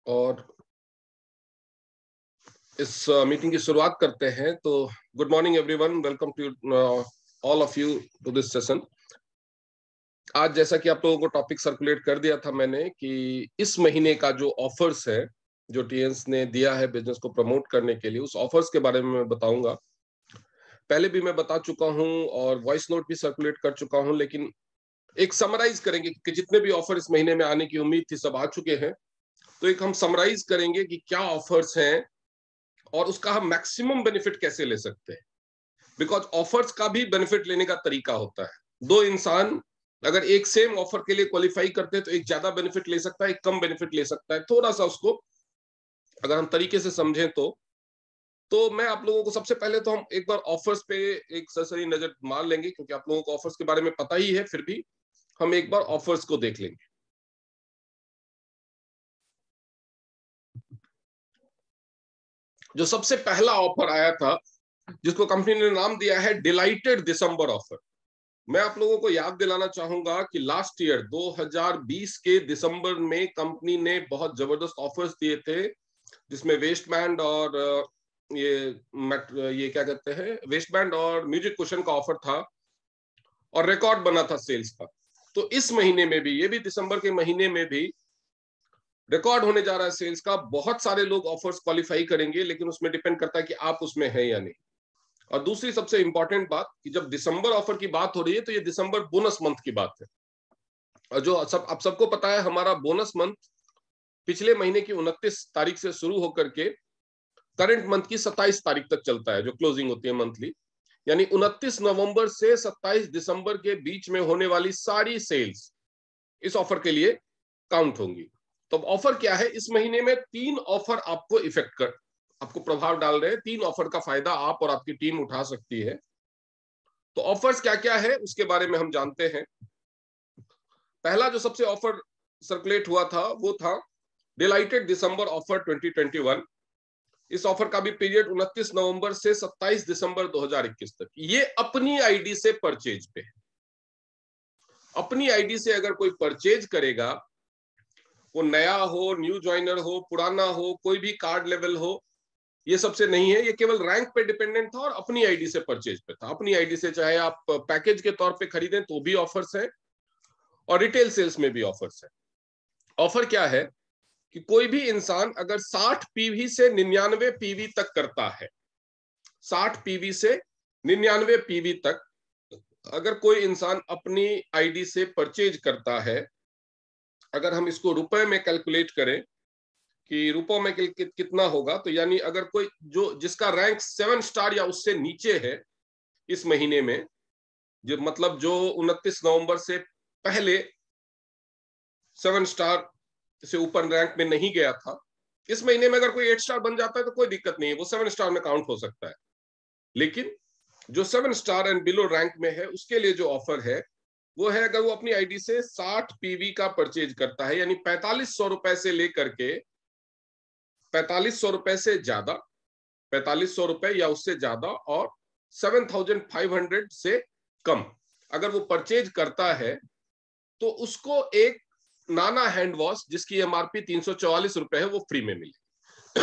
और इस मीटिंग की शुरुआत करते हैं। तो good morning everyone, welcome to all of you to this session. आज जैसा कि आप लोगों को टॉपिक सर्कुलेट कर दिया था मैंने कि इस महीने का जो ऑफर्स है, जो टीएंस ने दिया है बिजनेस को प्रमोट करने के लिए, उस ऑफर्स के बारे में मैं बताऊंगा। पहले भी मैं बता चुका हूं और वॉइस नोट भी सर्कुलेट कर चुका हूं, लेकिन एक समराइज करेंगे कि जितने भी ऑफर इस महीने में आने की उम्मीद थी सब आ चुके हैं। तो एक हम समराइज करेंगे कि क्या ऑफर्स हैं और उसका हम मैक्सिमम बेनिफिट कैसे ले सकते हैं। बिकॉज ऑफर्स का भी बेनिफिट लेने का तरीका होता है। दो इंसान अगर एक सेम ऑफर के लिए क्वालिफाई करते हैं तो एक ज्यादा बेनिफिट ले सकता है, एक कम बेनिफिट ले सकता है। थोड़ा सा उसको अगर हम तरीके से समझें तो मैं आप लोगों को सबसे पहले तो हम एक बार ऑफर्स पे एक सरसरी नजर मार लेंगे, क्योंकि आप लोगों को ऑफर्स के बारे में पता ही है, फिर भी हम एक बार ऑफर्स को देख लेंगे। जो सबसे पहला ऑफर आया था, जिसको कंपनी ने नाम दिया है डिलाइटेड दिसंबर ऑफर, मैं आप लोगों को याद दिलाना चाहूंगा कि लास्ट ईयर 2020 के दिसंबर में कंपनी ने बहुत जबरदस्त ऑफर्स दिए थे, जिसमें वेस्ट बैंड और ये क्या कहते हैं, वेस्ट बैंड और म्यूजिक कुशन का ऑफर था और रिकॉर्ड बना था सेल्स का। तो इस महीने में भी, ये भी दिसंबर के महीने में भी रिकॉर्ड होने जा रहा है सेल्स का। बहुत सारे लोग ऑफर्स क्वालिफाई करेंगे, लेकिन उसमें डिपेंड करता है कि आप उसमें है या नहीं। और दूसरी सबसे इंपॉर्टेंट बात कि जब दिसंबर ऑफर की बात हो रही है तो ये दिसंबर बोनस मंथ की बात है। और जो आप सबको पता है, हमारा बोनस मंथ पिछले महीने की 29 तारीख से शुरू होकर के करंट मंथ की 27 तारीख तक चलता है, जो क्लोजिंग होती है मंथली। यानी 29 नवंबर से 27 दिसंबर के बीच में होने वाली सारी सेल्स इस ऑफर के लिए काउंट होंगी। तो ऑफर क्या है, इस महीने में 3 ऑफर आपको प्रभाव डाल रहे हैं। 3 ऑफर का फायदा आप और आपकी टीम उठा सकती है। तो ऑफर्स क्या क्या है उसके बारे में हम जानते हैं। पहला जो सबसे ऑफर सर्कुलेट हुआ था वो था डिलाइटेड दिसंबर ऑफर 2021। इस ऑफर का भी पीरियड 29 नवंबर से 27 दिसंबर 2021 तक। ये अपनी आईडी से परचेज पे है। अपनी आईडी से अगर कोई परचेज करेगा, वो नया हो, न्यू ज्वाइनर हो, पुराना हो, कोई भी कार्ड लेवल हो, ये सबसे नहीं है। ये केवल रैंक पे डिपेंडेंट था और अपनी आईडी से परचेज पे था। अपनी आईडी से चाहे आप पैकेज के तौर पे खरीदें तो भी ऑफर्स है, और रिटेल सेल्स में भी ऑफर्स है। ऑफर क्या है कि कोई भी इंसान अगर 60 पीवी से 99 पीवी तक करता है, 60 पीवी से 99 पीवी तक अगर कोई इंसान अपनी आईडी से परचेज करता है, अगर हम इसको रुपए में कैलकुलेट करें कि रुपयों में कितना होगा, तो यानी अगर कोई जिसका रैंक 7 स्टार या उससे नीचे है इस महीने में, जो मतलब जो 29 नवंबर से पहले 7 स्टार से ऊपर रैंक में नहीं गया था, इस महीने में अगर कोई 8 स्टार बन जाता है तो कोई दिक्कत नहीं है, वो 7 स्टार में काउंट हो सकता है। लेकिन जो 7 स्टार एंड बिलो रैंक में है उसके लिए जो ऑफर है वो है, अगर वो अपनी आईडी से 60 पीवी का परचेज करता है, यानी 4500 रुपए से लेकर के 4500 रुपए से ज्यादा, 4500 रुपए या उससे ज्यादा, और 7500 से कम अगर वो परचेज करता है, तो उसको एक नाना हैंड वॉश जिसकी एमआरपी 344 रुपए है वो फ्री में मिले।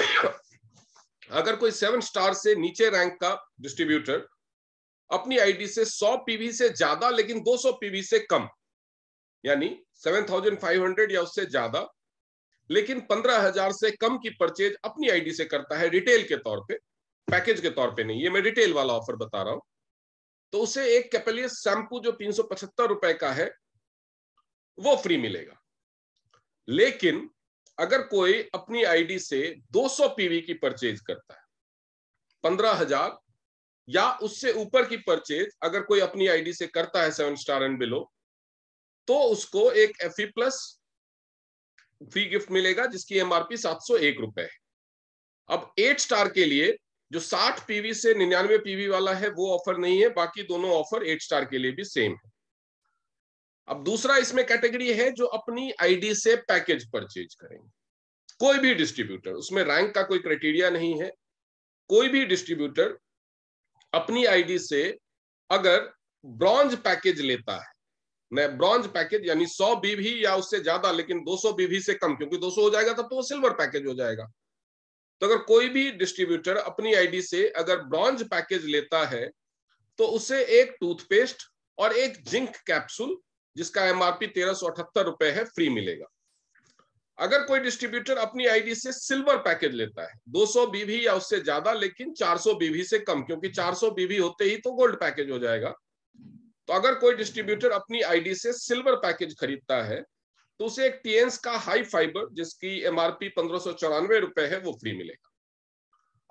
अगर कोई 7 स्टार से नीचे रैंक का डिस्ट्रीब्यूटर अपनी आईडी से 100 पीवी से ज्यादा लेकिन 200 पीवी से कम, यानी 7500 या उससे ज्यादा लेकिन 15,000 से कम की परचेज अपनी आईडी से करता है रिटेल के तौर पे, पैकेज के तौर पे नहीं, ये मैं रिटेल वाला ऑफर बता रहा हूं, तो उसे एक कैपेलियस शैम्पू जो 375 रुपए का है वो फ्री मिलेगा। लेकिन अगर कोई अपनी आईडी से 200 पीवी की परचेज करता है, 15,000 या उससे ऊपर की परचेज अगर कोई अपनी आईडी से करता है 7 स्टार एंड बिलो, तो उसको एक एफई प्लस फ्री गिफ्ट मिलेगा जिसकी एमआरपी 701 रुपए है। अब 8 स्टार के लिए जो 60 पीवी से 99 पीवी वाला है वो ऑफर नहीं है, बाकी दोनों ऑफर 8 स्टार के लिए भी सेम है। अब दूसरा इसमें कैटेगरी है जो अपनी आईडी से पैकेज परचेज करेंगे, कोई भी डिस्ट्रीब्यूटर, उसमें रैंक का कोई क्राइटेरिया नहीं है। कोई भी डिस्ट्रीब्यूटर अपनी आईडी से अगर ब्रॉन्ज पैकेज लेता है, ब्रॉन्ज पैकेज यानी 100 बीवी या उससे ज्यादा, लेकिन 200 बीवी से कम, क्योंकि 200 हो जाएगा तब तो वो सिल्वर पैकेज हो जाएगा। तो अगर कोई भी डिस्ट्रीब्यूटर अपनी आईडी से अगर ब्रॉन्ज पैकेज लेता है तो उसे एक टूथपेस्ट और एक जिंक कैप्सूल जिसका एमआरपी 1378 रुपए है फ्री मिलेगा। अगर कोई डिस्ट्रीब्यूटर अपनी आईडी से सिल्वर पैकेज लेता है 200 बीवी या उससे ज्यादा लेकिन 400 बीवी से कम, क्योंकि 400 बीवी होते ही तो गोल्ड पैकेज हो जाएगा, तो अगर कोई डिस्ट्रीब्यूटर अपनी आईडी से सिल्वर पैकेज खरीदता है तो उसे एक टीएंस का हाई फाइबर जिसकी एमआरपी 1594 रुपए है वो फ्री मिलेगा।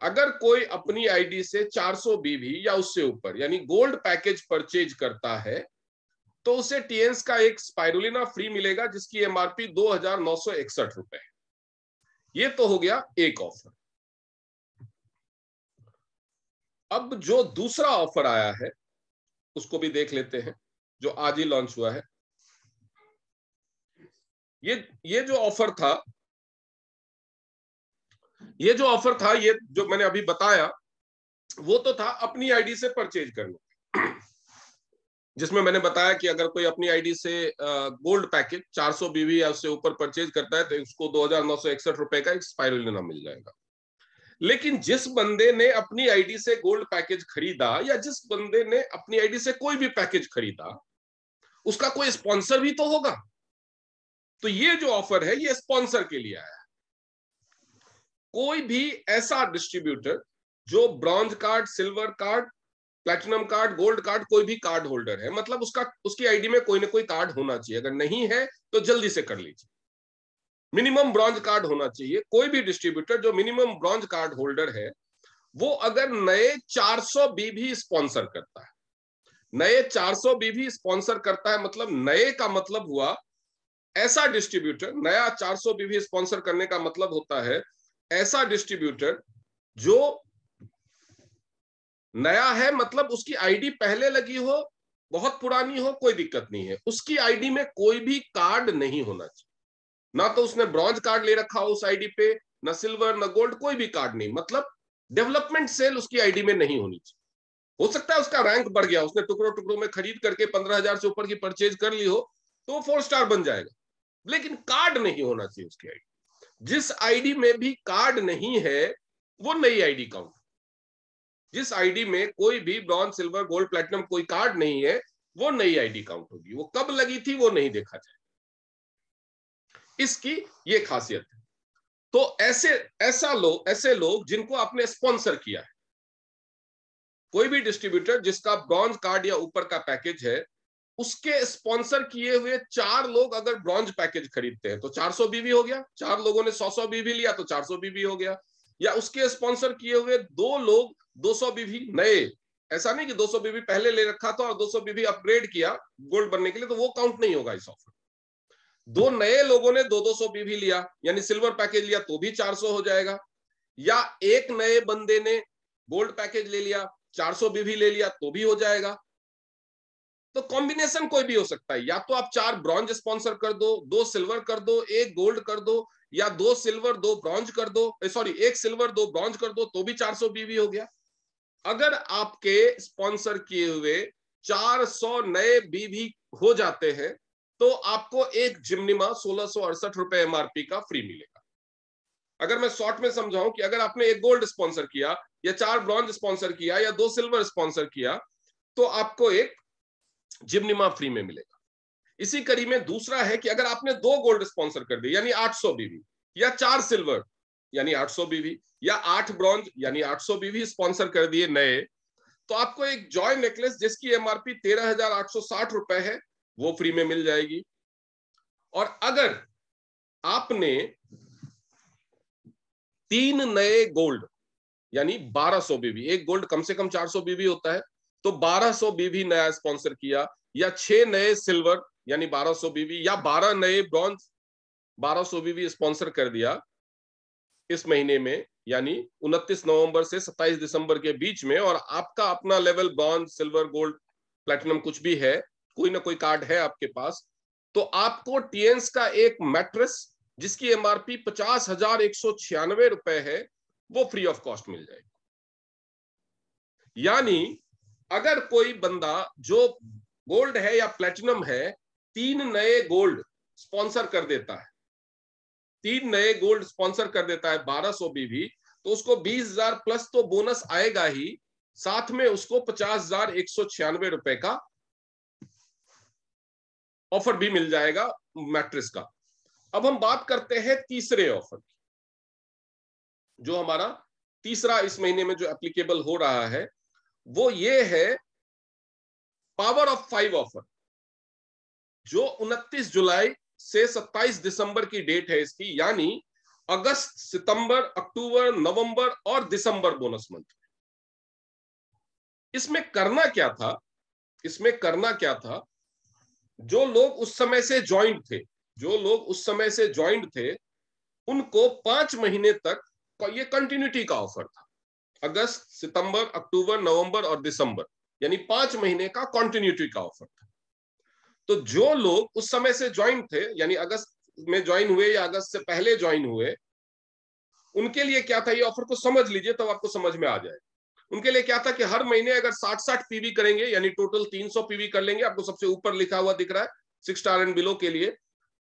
अगर कोई अपनी आईडी से 400 बीवी या उससे ऊपर यानी गोल्ड पैकेज परचेज करता है तो उसे टीएंस का एक स्पाइरुलिना फ्री मिलेगा जिसकी एमआरपी 2961 रुपए है। ये तो हो गया एक ऑफर। अब जो दूसरा ऑफर आया है उसको भी देख लेते हैं, जो आज ही लॉन्च हुआ है। ये जो ऑफर था, ये जो मैंने अभी बताया वो तो था अपनी आईडी से परचेज करने, जिसमें मैंने बताया कि अगर कोई अपनी आईडी से गोल्ड पैकेज 400 बीवी या उससे ऊपर परचेज करता है तो उसको 2961 रुपए का एक स्पाइरुलिना मिल जाएगा। लेकिन जिस बंदे ने अपनी आईडी से गोल्ड पैकेज खरीदा या जिस बंदे ने अपनी आईडी से कोई भी पैकेज खरीदा उसका कोई स्पॉन्सर भी तो होगा। तो ये जो ऑफर है ये स्पॉन्सर के लिए आया है। कोई भी ऐसा डिस्ट्रीब्यूटर जो bronze card, silver card, platinum card, gold card, कोई भी कार्ड होल्डर है, मतलब उसकी आईडी में कोई ना कोई कार्ड होना चाहिए, अगर नहीं है तो जल्दी से कर लीजिए। मिनिमम ब्रॉन्ज कार्ड होना चाहिए। कोई भी डिस्ट्रीब्यूटर जो मिनिमम ब्रॉन्ज कार्ड होल्डर है वो अगर नए 400 बीवी स्पॉन्सर करता है, नए 400 बीवी स्पॉन्सर करता है, मतलब नए का मतलब हुआ ऐसा डिस्ट्रीब्यूटर, नया 400 बीवी स्पॉन्सर करने का मतलब होता है ऐसा डिस्ट्रीब्यूटर जो नया है, मतलब उसकी आईडी पहले लगी हो, बहुत पुरानी हो, कोई दिक्कत नहीं है, उसकी आईडी में कोई भी कार्ड नहीं होना चाहिए। ना तो उसने ब्रॉन्ज कार्ड ले रखा हो उस आईडी पे, ना सिल्वर ना गोल्ड, कोई भी कार्ड नहीं, मतलब डेवलपमेंट सेल उसकी आईडी में नहीं होनी चाहिए। हो सकता है उसका रैंक बढ़ गया, उसने टुकड़ों टुकड़ों में खरीद करके 15,000 से ऊपर की परचेज कर ली हो तो वो 4 स्टार बन जाएगा, लेकिन कार्ड नहीं होना चाहिए उसकी आईडी। जिस आईडी में भी कार्ड नहीं है वो नई आईडी काउंट। जिस आईडी में कोई भी ब्रॉन्ज, सिल्वर, गोल्ड, प्लैटिनम कोई कार्ड नहीं है वो नई आईडी काउंट होगी। वो कब लगी थी वो नहीं देखा जाए, इसकी ये खासियत है। तो ऐसे लोग जिनको आपने स्पॉन्सर किया है, कोई भी डिस्ट्रीब्यूटर जिसका ब्रॉन्ज कार्ड या ऊपर का पैकेज है, उसके स्पॉन्सर किए हुए 4 लोग अगर ब्रॉन्ज पैकेज खरीदते हैं तो 400 बीवी हो गया, 4 लोगों ने 100 बीवी लिया तो 400 बीवी हो गया, या उसके स्पॉन्सर किए हुए 2 लोग 200 बीवी नए, ऐसा नहीं कि 200 बीवी पहले ले रखा था और 200 बीवी अपग्रेड किया गोल्ड बनने के लिए, तो वो काउंट नहीं होगा इस ऑफर। 2 नए लोगों ने 200 बीवी लिया यानी सिल्वर पैकेज लिया तो भी 400 हो जाएगा, या एक नए बंदे ने गोल्ड पैकेज ले लिया 400 बीवी ले लिया तो भी हो जाएगा। तो कॉम्बिनेशन कोई भी हो सकता है, या तो आप 4 ब्रॉन्ज स्पॉन्सर कर दो, 2 सिल्वर कर दो, 1 गोल्ड कर दो, या 2 सिल्वर 2 ब्रॉन्ज कर दो, सॉरी 1 सिल्वर 2 ब्रॉन्ज कर दो तो भी 400 बीवी हो गया। अगर आपके स्पॉन्सर किए हुए 400 नए बीवी हो जाते हैं तो आपको एक जिम्निमा 1668 रुपए एमआरपी का फ्री मिलेगा। अगर मैं शॉर्ट में समझाऊं कि अगर आपने 1 गोल्ड स्पॉन्सर किया या 4 ब्रॉन्ज स्पॉन्सर किया या 2 सिल्वर स्पॉन्सर किया तो आपको एक जिम्निमा फ्री में मिलेगा। इसी कड़ी में दूसरा है कि अगर आपने 2 गोल्ड स्पॉन्सर कर दिए यानी 800 बीवी, या 4 सिल्वर यानी 800 बीवी, या 8 ब्रॉन्ज यानी 800 बीवी स्पॉन्सर कर दिए नए, तो आपको एक जॉय नेकलेस जिसकी एमआरपी 13,860 रुपए है वो फ्री में मिल जाएगी। और अगर आपने 3 नए गोल्ड यानी 1200 बीवी, एक गोल्ड कम से कम 400 बीवी होता है, तो 1200 बीवी नया स्पॉन्सर किया, या 6 नए सिल्वर यानी 1200 बीवी, या 12 नए ब्रॉन्ज 1200 बीवी स्पॉन्सर कर दिया इस महीने में यानी 29 नवंबर से 27 दिसंबर के बीच में, और आपका अपना level bronze, silver, gold, platinum कुछ भी है, कोई ना कोई कार्ड है आपके पास, तो आपको टीएंस का एक मैट्रेस जिसकी एमआरपी 50,196 रुपए है वो फ्री ऑफ कॉस्ट मिल जाएगी। यानी अगर कोई बंदा जो गोल्ड है या प्लैटिनम है 3 नए गोल्ड स्पॉन्सर कर देता है, 3 नए गोल्ड स्पॉन्सर कर देता है 1200 पीवी, तो उसको 20,000 प्लस तो बोनस आएगा ही, साथ में उसको 50,196 रुपए का ऑफर भी मिल जाएगा मैट्रिक्स का। अब हम बात करते हैं तीसरे ऑफर की, जो हमारा तीसरा इस महीने में जो एप्लीकेबल हो रहा है वो ये है पावर ऑफ 5 ऑफर, जो 29 जुलाई से 27 दिसंबर की डेट है इसकी, यानी अगस्त, सितंबर, अक्टूबर, नवंबर और दिसंबर बोनस मंथ। इसमें करना क्या था, इसमें करना क्या था, जो लोग उस समय से ज्वाइंट थे, जो लोग उस समय से ज्वाइंट थे, उनको 5 महीने तक ये कंटिन्यूटी का ऑफर था। अगस्त, सितंबर, अक्टूबर, नवंबर और दिसंबर, यानी 5 महीने का कंटिन्यूटी का ऑफर था। तो जो लोग उस समय से ज्वाइन थे, यानी अगस्त में ज्वाइन हुए या अगस्त से पहले ज्वाइन हुए, उनके लिए क्या था, ये ऑफर को समझ लीजिए तब आपको समझ में आ जाएगा। उनके लिए क्या था कि हर महीने अगर 60-60 पीवी करेंगे, यानी टोटल 300 पीवी कर लेंगे, आपको सबसे ऊपर लिखा हुआ दिख रहा है 6 स्टार एंड बिलो के लिए,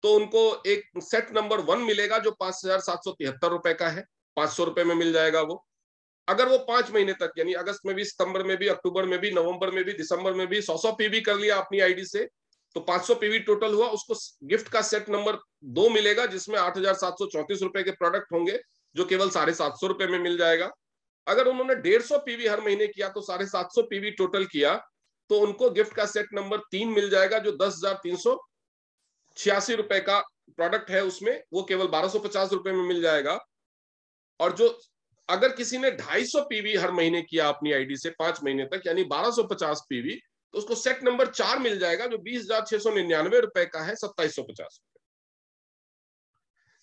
तो उनको एक सेट नंबर 1 मिलेगा जो 5,773 रुपए का है, 500 रुपए में मिल जाएगा वो। अगर वो 5 महीने तक, यानी अगस्त में भी, सितंबर में भी, अक्टूबर में भी, नवंबर में भी, दिसंबर में भी 100 पीवी कर लिया अपनी आईडी से, तो 500 पीवी टोटल हुआ, उसको गिफ्ट का सेट नंबर 2 मिलेगा जिसमें 8,734 रुपए के प्रोडक्ट होंगे, जो केवल 750 रुपए में मिल जाएगा। अगर उन्होंने 150 पीवी हर महीने किया तो 750 पीवी टोटल किया, तो उनको गिफ्ट का सेट नंबर 3 मिल जाएगा, जो 10,386 रुपए का प्रोडक्ट है, उसमें वो केवल 1,250 रुपए में मिल जाएगा। और जो अगर किसी ने 250 पीवी हर महीने किया अपनी आईडी से 5 महीने तक, यानी 1250 पीवी, तो उसको सेट नंबर 4 मिल जाएगा, जो 20,699 रुपए का है, 2,750 रुपए।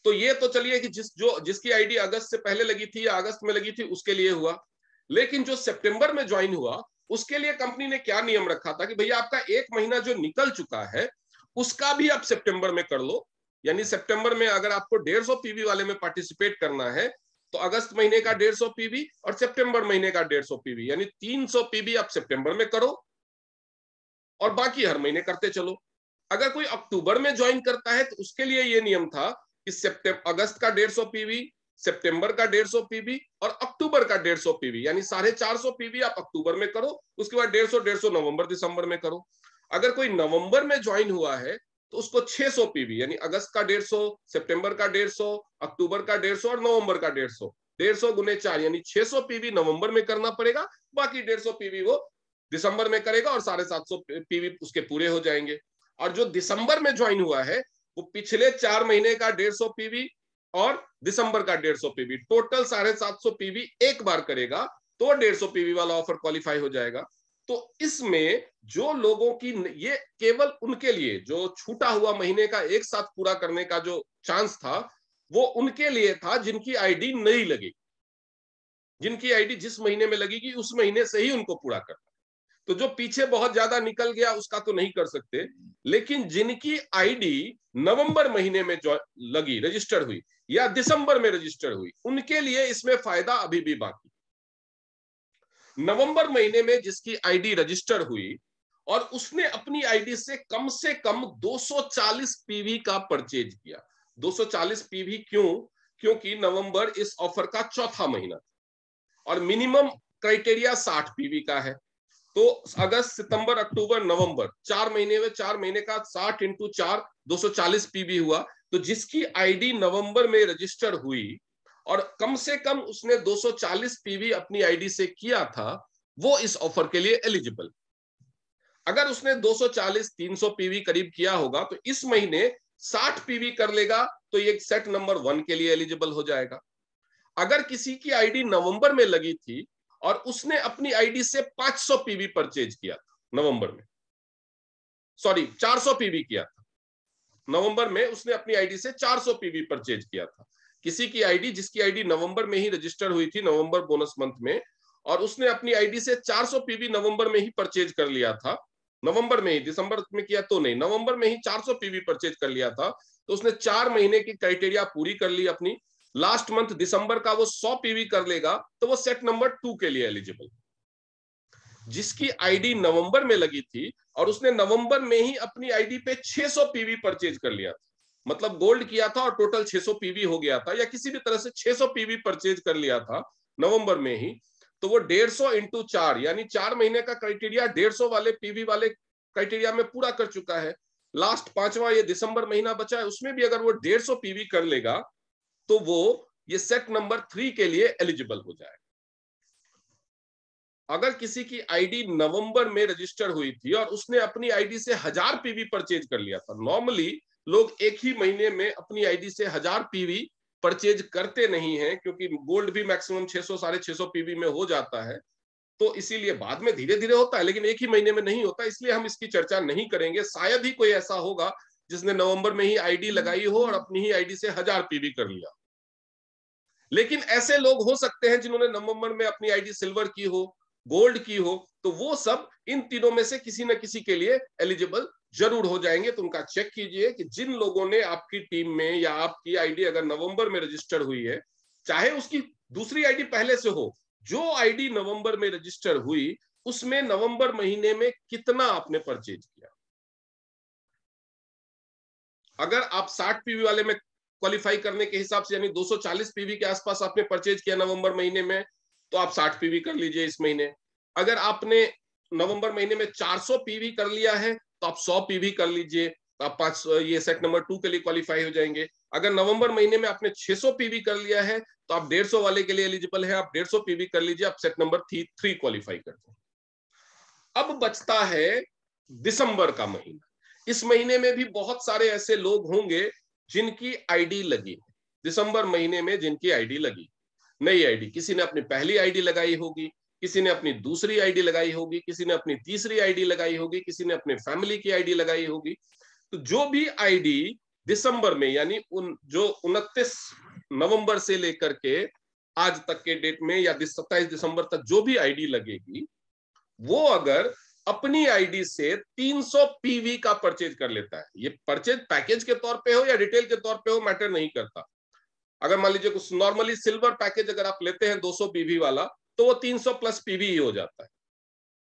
तो ये तो चलिए कि जिसकी आईडी अगस्त से पहले लगी थी या अगस्त में लगी थी उसके लिए हुआ। लेकिन जो सितंबर में ज्वाइन हुआ, उसके लिए कंपनी ने क्या नियम रखा था कि भैया आपका 1 महीना जो निकल चुका है उसका भी आप सितंबर में कर लो। यानी सितंबर में अगर आपको 150 पीवी वाले में पार्टिसिपेट करना है, तो अगस्त महीने का 150 पीवी और सितंबर महीने का 150 पीवी, यानी 300 पीवी आप सितंबर में करो और बाकी हर महीने करते चलो। अगर कोई अक्टूबर में ज्वाइन करता है तो उसके लिए ये नियम था कि अगस्त का 150 पीवी, सितंबर का 150 पीवी और अक्टूबर का 150 पीवी, यानी 450 पीवी आप अक्टूबर में करो, उसके बाद 150 नवंबर दिसंबर में करो। अगर कोई नवंबर में ज्वाइन हुआ है तो उसको 600 पीवी, यानी अगस्त का 150, सितंबर का 150, अक्टूबर का 150 और नवंबर का 150, 150 गुने 4 यानी 600 पीवी नवंबर में करना पड़ेगा, बाकी 150 पीवी वो दिसंबर में करेगा और 750 पीवी उसके पूरे हो जाएंगे। और जो दिसंबर में ज्वाइन हुआ है वो पिछले 4 महीने का 150 पीवी और दिसंबर का 150 पीवी, टोटल 750 पीवी एक बार करेगा, तो 150 पीवी वाला ऑफर क्वालिफाई हो जाएगा। तो इसमें जो लोगों की, ये केवल उनके लिए जो छूटा हुआ महीने का एक साथ पूरा करने का जो चांस था, वो उनके लिए था जिनकी आईडी नहीं लगेगी, जिनकी आईडी जिस महीने में लगेगी उस महीने से ही उनको पूरा करना। तो जो पीछे बहुत ज्यादा निकल गया उसका तो नहीं कर सकते, लेकिन जिनकी आईडी नवंबर महीने में जो लगी, रजिस्टर्ड हुई, या दिसंबर में रजिस्टर्ड हुई, उनके लिए इसमें फायदा अभी भी बाकी। नवंबर महीने में जिसकी आईडी रजिस्टर हुई और उसने अपनी आईडी से कम 240 पीवी का परचेज किया। 240 पीवी क्यों? क्योंकि नवंबर इस ऑफर का चौथा महीना और मिनिमम क्राइटेरिया 60 पीवी का है। तो अगस्त, सितंबर, अक्टूबर, नवंबर, 4 महीने में 4 महीने का 60 इंटू 4 240 पीवी हुआ। तो जिसकी आईडी नवंबर में रजिस्टर हुई और कम से कम उसने 240 पीवी अपनी आईडी से किया था, वो इस ऑफर के लिए एलिजिबल। अगर उसने 240 300 पीवी करीब किया होगा तो इस महीने 60 पीवी कर लेगा, तो ये सेट नंबर 1 के लिए एलिजिबल हो जाएगा। अगर किसी की आईडी नवंबर में लगी थी और उसने अपनी आईडी से 500 पीवी परचेज किया था नवंबर में, सॉरी 400 पीवी किया था नवंबर में, उसने अपनी आईडी से 400 पीवी परचेज किया था। किसी की आईडी, जिसकी आईडी नवंबर में ही रजिस्टर हुई थी, नवंबर बोनस मंथ में, और उसने अपनी आईडी से 400 पीवी नवंबर में ही परचेज कर लिया था, नवंबर में ही, दिसंबर में किया तो नहीं, नवंबर में ही 400 पीवी परचेज कर लिया था, तो उसने 4 महीने की क्राइटेरिया पूरी कर ली अपनी। लास्ट मंथ दिसंबर का वो 100 पीवी कर लेगा, तो वो सेट नंबर 2 के लिए एलिजिबल। जिसकी आईडी नवंबर में लगी थी और उसने नवंबर में ही अपनी आईडी पे 600 पीवी परचेज कर लिया था, मतलब गोल्ड किया था और टोटल 600 पीवी हो गया था, या किसी भी तरह से 600 पीवी परचेज कर लिया था नवंबर में ही, तो वो 150 इंटू 4 यानी 4 महीने का क्राइटेरिया 150 वाले पीवी वाले क्राइटेरिया में पूरा कर चुका है। लास्ट 5वां ये दिसंबर महीना बचा है, उसमें भी अगर वो 150 पीवी कर लेगा तो वो ये सेट नंबर 3 के लिए एलिजिबल हो जाए। अगर किसी की आईडी नवंबर में रजिस्टर हुई थी और उसने अपनी आईडी से 1000 पीवी परचेज कर लिया था, नॉर्मली लोग एक ही महीने में अपनी आईडी से 1000 पीवी परचेज करते नहीं है, क्योंकि गोल्ड भी मैक्सिमम 600 650 पीवी में हो जाता है, तो इसीलिए बाद में धीरे धीरे होता है, लेकिन एक ही महीने में नहीं होता, इसलिए हम इसकी चर्चा नहीं करेंगे। शायद ही कोई ऐसा होगा जिसने नवंबर में ही आईडी लगाई हो और अपनी ही आईडी से 1000 पीवी कर लिया। लेकिन ऐसे लोग हो सकते हैं जिन्होंने नवंबर में अपनी आईडी सिल्वर की हो, गोल्ड की हो, तो वो सब इन तीनों में से किसी न किसी के लिए एलिजिबल जरूर हो जाएंगे। तो उनका चेक कीजिए कि जिन लोगों ने आपकी टीम में या आपकी आईडी अगर नवंबर में रजिस्टर हुई है, चाहे उसकी दूसरी आईडी पहले से हो, जो आईडी नवंबर में रजिस्टर हुई उसमें नवंबर महीने में कितना आपने परचेज किया। अगर आप 60 पीवी वाले में क्वालिफाई करने के हिसाब से यानी 240 पीवी के आसपास आपने परचेज किया नवंबर महीने में, तो आप 60 पीवी कर लीजिए इस महीने। अगर आपने नवंबर महीने में 400 पीवी कर लिया है तो आप 100 पीवी कर लीजिए, तो आप 500 ये सेट नंबर 2 के लिए क्वालिफाई हो जाएंगे। अगर नवंबर महीने में आपने 600 पीवी कर लिया है तो आप 150 वाले के लिए एलिजिबल है, आप 150 पीवी कर लीजिए, आप सेट नंबर 3 क्वालिफाई करते हैं। अब बचता है दिसंबर का महीना। इस महीने में भी बहुत सारे ऐसे लोग होंगे जिनकी आईडी लगी, दिसंबर महीने में जिनकी आईडी लगी, नई आईडी, किसी ने अपनी पहली आईडी लगाई होगी, किसी ने अपनी दूसरी आईडी लगाई होगी, किसी ने अपनी तीसरी आईडी लगाई होगी, किसी ने अपने फैमिली की आईडी लगाई होगी। तो जो भी आईडी दिसंबर में यानी जो 29 नवंबर से लेकर के आज तक के डेट में या 27 दिसंबर तक जो भी आईडी लगेगी, वो अगर अपनी आईडी से 300 पीवी का परचेज कर लेता है, ये परचेज पैकेज के तौर पे हो या रिटेल के तौर पे हो मैटर नहीं करता। अगर मान लीजिए कुछ नॉर्मली सिल्वर पैकेज अगर आप लेते हैं 200 पीवी वाला, तो वो 300 प्लस पीवी ही हो जाता है।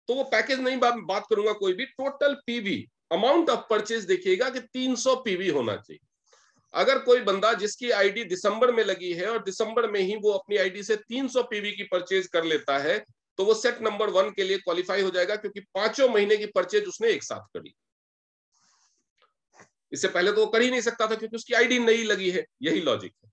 तो वो पैकेज नहीं बात करूंगा, कोई भी total PV amount of purchase देखिएगा कि 300 पीवी होना चाहिए। अगर कोई बंदा जिसकी आईडी दिसंबर में लगी है और दिसंबर में ही वो अपनी आईडी से 300 पीवी की परचेज कर लेता है, तो वो सेट नंबर 1 के लिए क्वालिफाई हो जाएगा, क्योंकि 5 महीने की परचेज उसने एक साथ करी। इससे पहले तो वो कर ही नहीं सकता था क्योंकि उसकी आईडी नई लगी है, यही लॉजिक है।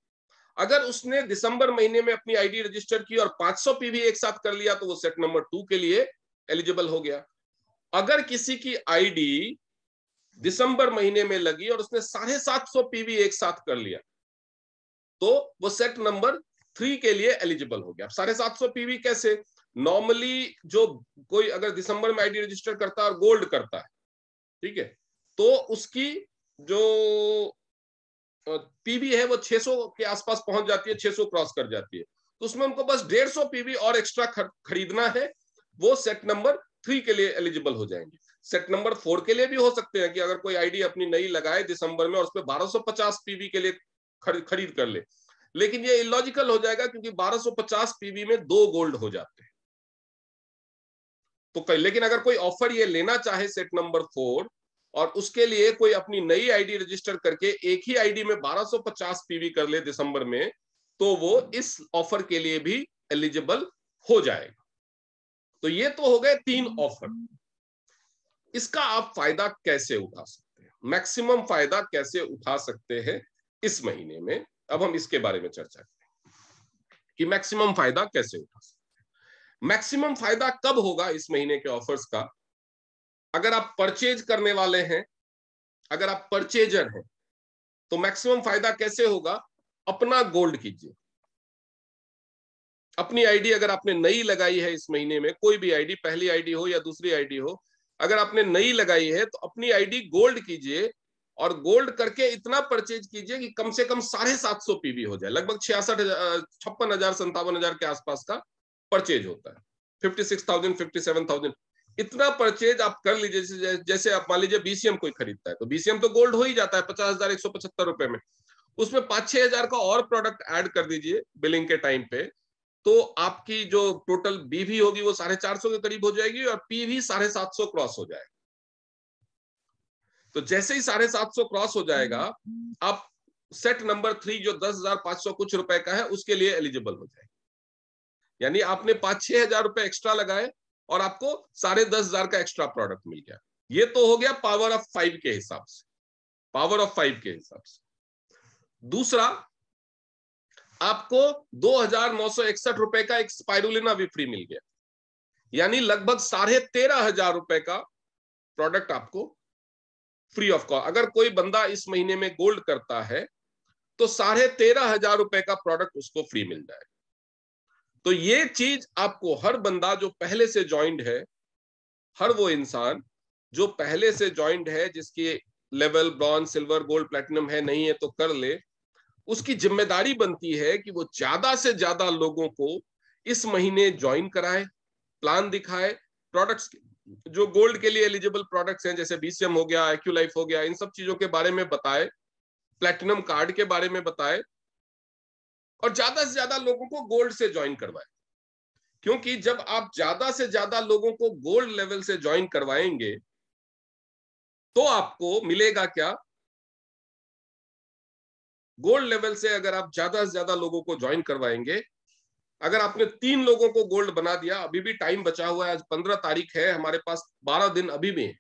अगर उसने दिसंबर महीने में अपनी आईडी रजिस्टर की और 500 पीवी एक साथ कर लिया, तो वो सेट नंबर 2 के लिए एलिजिबल हो गया। अगर किसी की आईडी दिसंबर महीने में लगी और उसने 750 पीवी एक साथ कर लिया, तो वो सेट नंबर 3 के लिए एलिजिबल हो गया। 750 पीवी कैसे? नॉर्मली जो कोई अगर दिसंबर में आईडी रजिस्टर करता है और गोल्ड करता है, ठीक है, तो उसकी जो पीवी है वो 600 के आसपास पहुंच जाती है, 600 क्रॉस कर जाती है, तो उसमें उनको बस 150 पीवी और एक्स्ट्रा खरीदना है, वो सेट नंबर 3 के लिए एलिजिबल हो जाएंगे। सेट नंबर 4 के लिए भी हो सकते हैं कि अगर कोई आईडी अपनी नई लगाए दिसंबर में और उसमें 1250 पीवी के लिए खरीद कर ले, लेकिन ये इलॉजिकल हो जाएगा क्योंकि 1250 पीवी में 2 गोल्ड हो जाते हैं। तो लेकिन अगर कोई ऑफर ये लेना चाहे सेट नंबर 4 और उसके लिए कोई अपनी नई आईडी रजिस्टर करके एक ही आईडी में 1250 पीवी कर ले दिसंबर में, तो वो इस ऑफर के लिए भी एलिजिबल हो जाएगा। तो ये तो हो गए 3 ऑफर। इसका आप फायदा कैसे उठा सकते हैं, मैक्सिमम फायदा कैसे उठा सकते हैं इस महीने में, अब हम इसके बारे में चर्चा करें कि मैक्सिमम फायदा कैसे उठा सकते हैं। मैक्सिमम फायदा कब होगा इस महीने के ऑफर्स का? अगर आप परचेज करने वाले हैं, अगर आप परचेजर हैं, तो मैक्सिमम फायदा कैसे होगा? अपना गोल्ड कीजिए। अपनी आईडी अगर आपने नई लगाई है इस महीने में, कोई भी आईडी, पहली आईडी हो या दूसरी आईडी हो, अगर आपने नई लगाई है तो अपनी आईडी गोल्ड कीजिए और गोल्ड करके इतना परचेज कीजिए कि कम से कम 750 पीवी हो जाए। लगभग 56,000 57,000 के आसपास का परचेज होता है, 56,000 57,000 इतना परचेज आप कर लीजिए। जैसे आप मान लीजिए बीसीएम कोई खरीदता है, तो बीसीएम तो गोल्ड हो ही जाता है 50,175 रुपए में, उसमें 5-6 हजार का और प्रोडक्ट ऐड कर दीजिए बिलिंग के टाइम पे, तो आपकी जो टोटल बीवी होगी वो 450 के करीब हो जाएगी और पीवी 750 क्रॉस हो जाएगा। तो जैसे ही 750 क्रॉस हो जाएगा, आप सेट नंबर 3 जो 10,500 कुछ रुपए का है उसके लिए एलिजिबल हो जाएगा। यानी आपने 5-6 हजार रुपए एक्स्ट्रा लगाए और आपको 10,500 का एक्स्ट्रा प्रोडक्ट मिल गया। ये तो हो गया पावर ऑफ 5 के हिसाब से, पावर ऑफ 5 के हिसाब से। दूसरा, आपको 2,961 रुपए का एक स्पाइरुलिना भी फ्री मिल गया, यानी लगभग 13,500 रुपए का प्रोडक्ट आपको फ्री ऑफ कॉस्ट। अगर कोई बंदा इस महीने में गोल्ड करता है तो 13,500 रुपए का प्रोडक्ट उसको फ्री मिल जाएगा। तो ये चीज आपको हर बंदा जो पहले से ज्वाइंट है, हर वो इंसान जो पहले से ज्वाइंट है, जिसकी level bronze, silver, gold, platinum है, नहीं है तो कर ले, उसकी जिम्मेदारी बनती है कि वो ज्यादा से ज्यादा लोगों को इस महीने ज्वाइन कराए, प्लान दिखाए, प्रोडक्ट्स जो गोल्ड के लिए एलिजिबल प्रोडक्ट्स हैं जैसे बीसीएम हो गया, एक्यूलाइफ हो गया, इन सब चीजों के बारे में बताए, प्लैटिनम कार्ड के बारे में बताए, और ज्यादा से ज्यादा लोगों को गोल्ड से ज्वाइन करवाए। क्योंकि जब आप ज्यादा से ज्यादा लोगों को गोल्ड लेवल से ज्वाइन करवाएंगे तो आपको मिलेगा क्या? गोल्ड लेवल से अगर आप ज्यादा से ज्यादा लोगों को ज्वाइन करवाएंगे, अगर आपने 3 लोगों को गोल्ड बना दिया, अभी भी टाइम बचा हुआ है, आज 15 तारीख है, हमारे पास 12 दिन अभी भी है।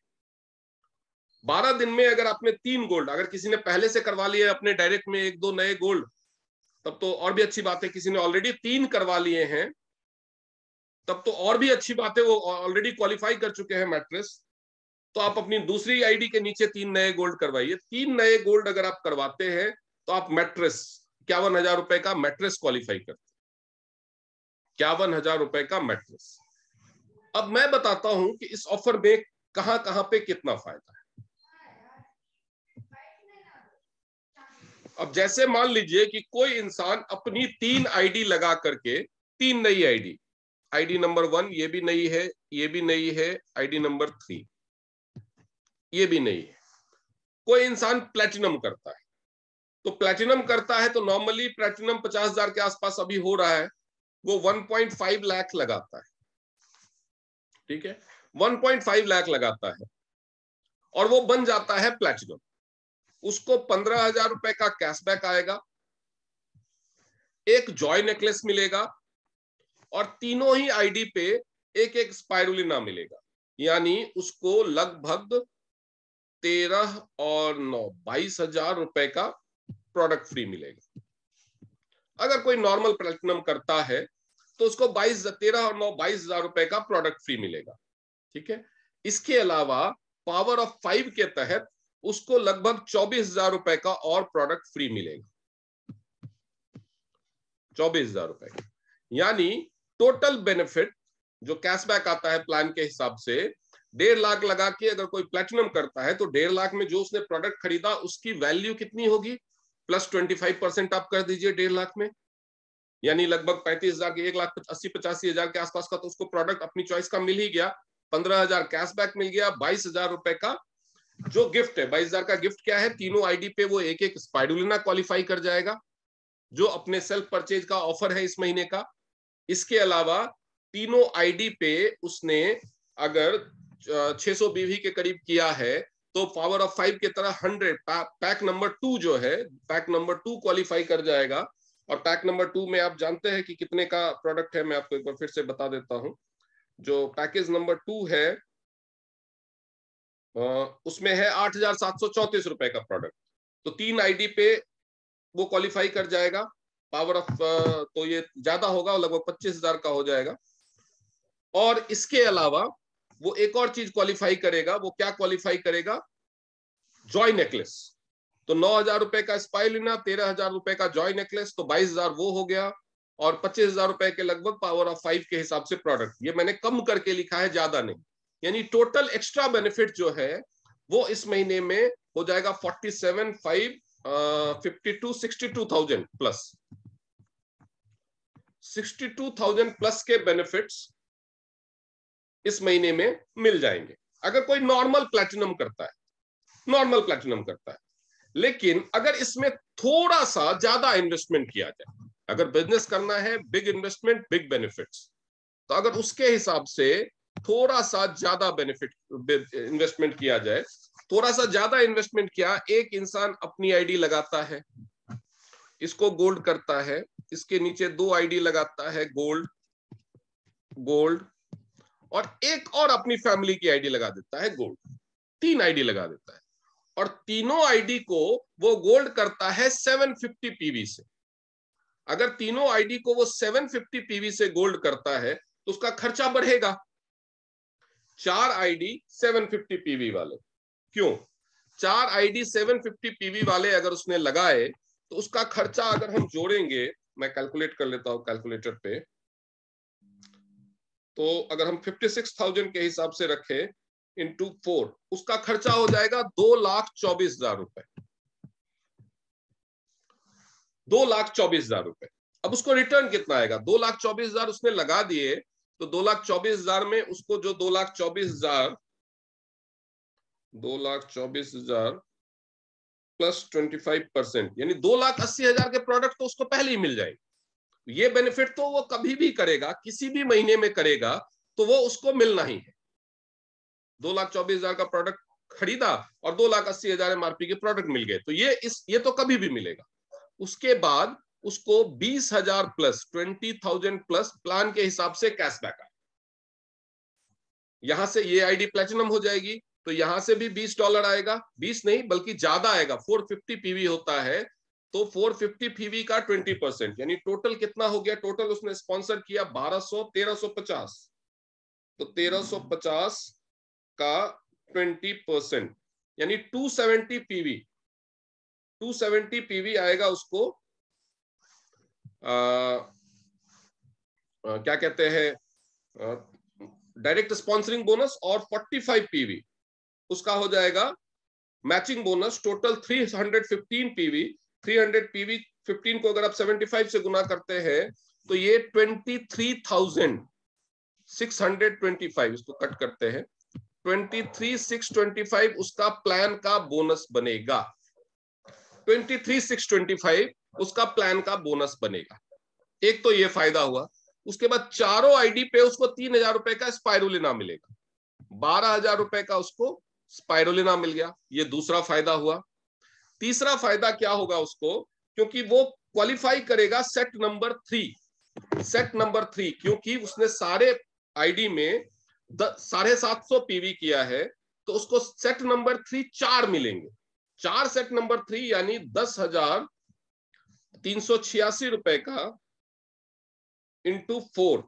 12 दिन में अगर आपने 3 गोल्ड, अगर किसी ने पहले से करवा लिए अपने डायरेक्ट में 1-2 नए गोल्ड, तब तो और भी अच्छी बात है। किसी ने ऑलरेडी 3 करवा लिए हैं, तब तो और भी अच्छी बात है, वो ऑलरेडी क्वालिफाई कर चुके हैं मैट्रेस। तो आप अपनी दूसरी आईडी के नीचे 3 नए गोल्ड करवाइए। 3 नए गोल्ड अगर आप करवाते हैं तो आप मैट्रेस 51,000 रुपए का मैट्रेस क्वालिफाई करते, 51,000 रुपए का मैट्रेस। अब मैं बताता हूं कि इस ऑफर में कहां कहां पे कितना फायदा है। अब जैसे मान लीजिए कि कोई इंसान अपनी 3 आईडी लगा करके, 3 नई आईडी, आईडी नंबर 1 ये भी नई है, ये भी नई है, आईडी नंबर 3 ये भी नई है। कोई इंसान प्लैटिनम करता है, तो प्लैटिनम करता है तो नॉर्मली प्लैटिनम 50,000 के आसपास अभी हो रहा है, वो 1.5 लाख लगाता है, ठीक है, 1.5 लाख लगाता है और वो बन जाता है प्लैटिनम। उसको 15,000 रुपए का कैशबैक आएगा, एक जॉय नेकलेस मिलेगा और तीनों ही आईडी पे एक एक स्पाइरुलिना मिलेगा, यानी उसको लगभग 13 और 9 22,000 रुपए का प्रोडक्ट फ्री मिलेगा। अगर कोई नॉर्मल प्लैटिनम करता है तो उसको 13 और 9 22,000 रुपए का प्रोडक्ट फ्री मिलेगा, ठीक है। इसके अलावा पावर ऑफ 5 के तहत उसको लगभग 24,000 रुपए का और प्रोडक्ट फ्री मिलेगा, 24,000 रुपए का। यानी टोटल बेनिफिट जो कैशबैक आता है प्लान के हिसाब से, 1.5 लाख लगा के अगर कोई प्लैटिनम करता है तो 1.5 लाख में जो उसने प्रोडक्ट खरीदा उसकी वैल्यू कितनी होगी, प्लस 25% आप कर दीजिए 1.5 लाख में, यानी लगभग 35,000 के 1,80,85,000 के आसपास का तो उसको प्रोडक्ट अपनी चॉइस का मिल ही गया। 15,000 कैशबैक मिल गया, 22,000 रुपए का जो गिफ्ट है। 22,000 का गिफ्ट क्या है, तीनों आईडी पे वो एक एक स्पाइरुलिना क्वालिफाई कर जाएगा जो अपने सेल्फ परचेज का ऑफर है इस महीने का। इसके अलावा तीनों आईडी पे उसने अगर 600 बीवी के करीब किया है तो पावर ऑफ 5 की तरह 100 पैक नंबर 2 जो है, पैक नंबर 2 क्वालिफाई कर जाएगा। और पैक नंबर 2 में आप जानते हैं कि कितने का प्रोडक्ट है, मैं आपको एक बार फिर से बता देता हूं। जो पैकेज नंबर 2 है उसमें है 8,734 रुपए का प्रोडक्ट, तो 3 आईडी पे वो क्वालिफाई कर जाएगा। पावर ऑफ तो ये ज्यादा होगा, लगभग 25,000 का हो जाएगा। और इसके अलावा वो एक और चीज क्वालिफाई करेगा, वो क्या क्वालिफाई करेगा, जॉय नेकलेस। तो 9,000 रुपए का स्पाइरुलिना, 13,000 रुपए का जॉय नेकलेस, तो 22,000 वो हो गया और 25,000 रुपए के लगभग पावर ऑफ 5 के हिसाब से प्रोडक्ट। ये मैंने कम करके लिखा है, ज्यादा नहीं। यानी टोटल एक्स्ट्रा बेनिफिट जो है वो इस महीने में हो जाएगा 62,000 प्लस 62,000 प्लस के बेनिफिट्स इस महीने में मिल जाएंगे अगर कोई नॉर्मल प्लैटिनम करता है, नॉर्मल प्लैटिनम करता है। लेकिन अगर इसमें थोड़ा सा ज्यादा इन्वेस्टमेंट किया जाए, अगर बिजनेस करना है बिग इन्वेस्टमेंट बिग बेनिफिट्स, तो अगर उसके हिसाब से थोड़ा सा ज्यादा बेनिफिट इन्वेस्टमेंट किया जाए थोड़ा सा ज्यादा इन्वेस्टमेंट किया, एक इंसान अपनी आईडी लगाता है, इसको गोल्ड करता है, इसके नीचे 2 आईडी लगाता है गोल्ड गोल्ड, और एक और अपनी फैमिली की आईडी लगा देता है गोल्ड, 3 आईडी लगा देता है, और तीनों आईडी को वो गोल्ड करता है 750 पीवी से। अगर तीनों आईडी को वो 750 पीवी से गोल्ड करता है तो उसका खर्चा बढ़ेगा। 4 आईडी 750 पीवी वाले, क्यों? 4 आईडी 750 पीवी वाले अगर उसने लगाए तो उसका खर्चा अगर हम जोड़ेंगे, मैं कैलकुलेट कर लेता हूं कैलकुलेटर पे, तो अगर हम 56,000 के हिसाब से रखें इंटू 4, उसका खर्चा हो जाएगा 2,24,000 रुपए, 2,24,000 रुपए। अब उसको रिटर्न कितना आएगा? 2,24,000 उसने लगा दिए, तो 2,24,000 में उसको जो 2,24,000 प्लस 25%, यानी 2,80,000 के प्रोडक्ट तो उसको पहले ही मिल जाएगी। ये बेनिफिट तो वो कभी भी करेगा, किसी भी महीने में करेगा, तो वो उसको मिलना ही है। 2,24,000 का प्रोडक्ट खरीदा और 2,80,000 एमआरपी के प्रोडक्ट मिल गए, तो ये तो कभी भी मिलेगा। उसके बाद उसको 20,000 प्लस 20,000 प्लस प्लान के हिसाब से कैशबैक आए। यहां से ये आईडी प्लेटिनम हो जाएगी, तो यहां से भी $20 आएगा, 20 नहीं बल्कि ज्यादा आएगा, 450 पीवी होता है, तो 450 पीवी का 20%, यानी टोटल कितना हो गया? टोटल उसने स्पॉन्सर किया 1,350, तो 1,350 का 20%, यानी 270 पीवी, 270 पीवी आएगा उसको। क्या कहते हैं, डायरेक्ट स्पॉन्सरिंग बोनस, और 45 पीवी उसका हो जाएगा matching bonus. Total 315 PV, 300 PV 15 को अगर आप 75 से गुना करते हैं तो ये 23,625, इसको कट करते हैं, 23,625 उसका प्लान का बोनस बनेगा, 23,625 उसका प्लान का बोनस बनेगा। एक तो ये फायदा हुआ। उसके बाद चारों आईडी पे उसको 3,000 रुपए का स्पाइरुलिना मिलेगा, 12,000 रुपए का उसको स्पाइरुलिना मिल गया, ये दूसरा फायदा हुआ। तीसरा फायदा क्या होगा उसको, क्योंकि वो क्वालिफाई करेगा सेट नंबर 3, सेट नंबर 3, क्योंकि उसने सारे आईडी में 750 पीवी किया है, तो उसको सेट नंबर 3 4 मिलेंगे, 4 सेट नंबर 3 यानी 10,386 रुपए का इंटू 4,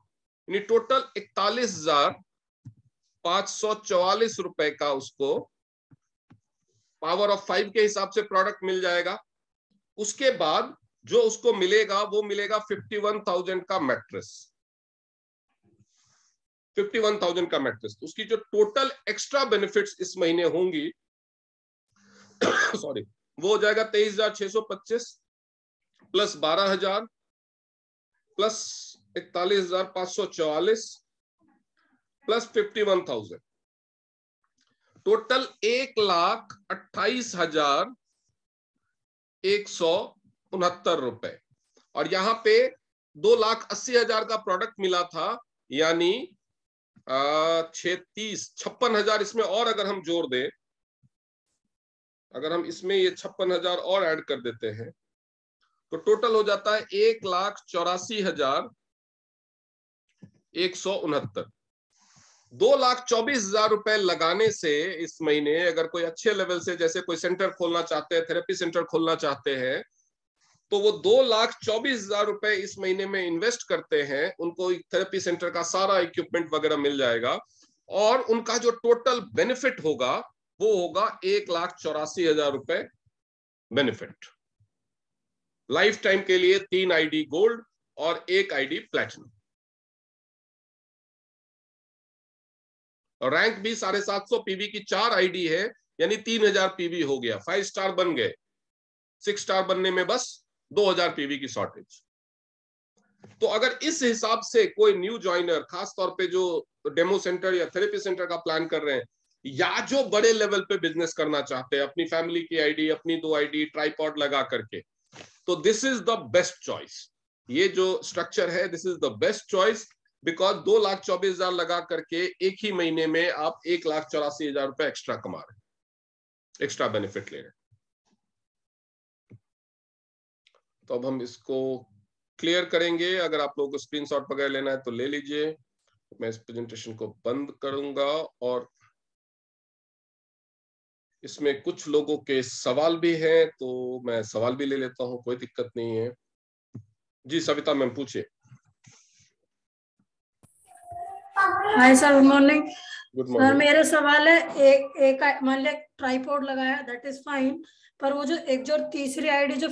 यानी टोटल 41,544 रुपए का उसको पावर ऑफ 5 के हिसाब से प्रोडक्ट मिल जाएगा। उसके बाद जो उसको मिलेगा वो मिलेगा 51,000 का मैट्रेस, 51,000 का मैट्रेस। तो उसकी जो टोटल एक्स्ट्रा बेनिफिट्स इस महीने होंगी सॉरी, वो हो जाएगा 23,625 प्लस 12,000 प्लस 41,544 प्लस 51,000, टोटल 1,28,169 रुपए। और यहां पे 2,80,000 का प्रोडक्ट मिला था, यानी 56,000 इसमें और अगर हम जोड़ दें, अगर हम इसमें ये 56,000 और ऐड कर देते हैं तो टोटल हो जाता है 1,84,169। 2,24,000 रुपए लगाने से इस महीने अगर कोई अच्छे लेवल से, जैसे कोई सेंटर खोलना चाहते हैं, थेरेपी सेंटर खोलना चाहते हैं, तो वो 2,24,000 रुपए इस महीने में इन्वेस्ट करते हैं, उनको थेरेपी सेंटर का सारा इक्विपमेंट वगैरह मिल जाएगा, और उनका जो टोटल बेनिफिट होगा वो होगा 1,84,000 रुपए बेनिफिट, लाइफ टाइम के लिए 3 आईडी गोल्ड और 1 आईडी प्लैटिनम। रैंक भी 750 पीवी की 4 आईडी है, यानी 3,000 पीवी हो गया, 5 स्टार बन गए, 6 स्टार बनने में बस 2,000 पीवी की शॉर्टेज। तो अगर इस हिसाब से कोई न्यू ज्वाइनर, खास तौर पे जो डेमो सेंटर या थेरेपी सेंटर का प्लान कर रहे हैं, या जो बड़े लेवल पे बिजनेस करना चाहते हैं, अपनी फैमिली की आईडी, अपनी 2 आईडी ट्राइपॉड लगा करके, तो this is the best choice. ये जो स्ट्रक्चर है, this is the best choice, because 2,24,000 लगा करके एक ही महीने में आप 1,84,000 रुपए एक्स्ट्रा कमा रहे हैं। एक्स्ट्रा बेनिफिट ले रहे हैं। तो अब हम इसको क्लियर करेंगे। अगर आप लोगों को स्क्रीनशॉट वगैरह लेना है तो ले लीजिए। मैं इस प्रेजेंटेशन को बंद करूंगा और इसमें कुछ लोगों के सवाल भी हैं, तो मैं सवाल भी ले लेता हूं, कोई दिक्कत नहीं है। जी सविता मैम पूछिए। Hi sir, good morning. Good sir morning. मेरा सवाल है, एक मान लिया ट्राइपॉड लगाया, दैट इज फाइन, पर वो जो तीसरी आईडी जो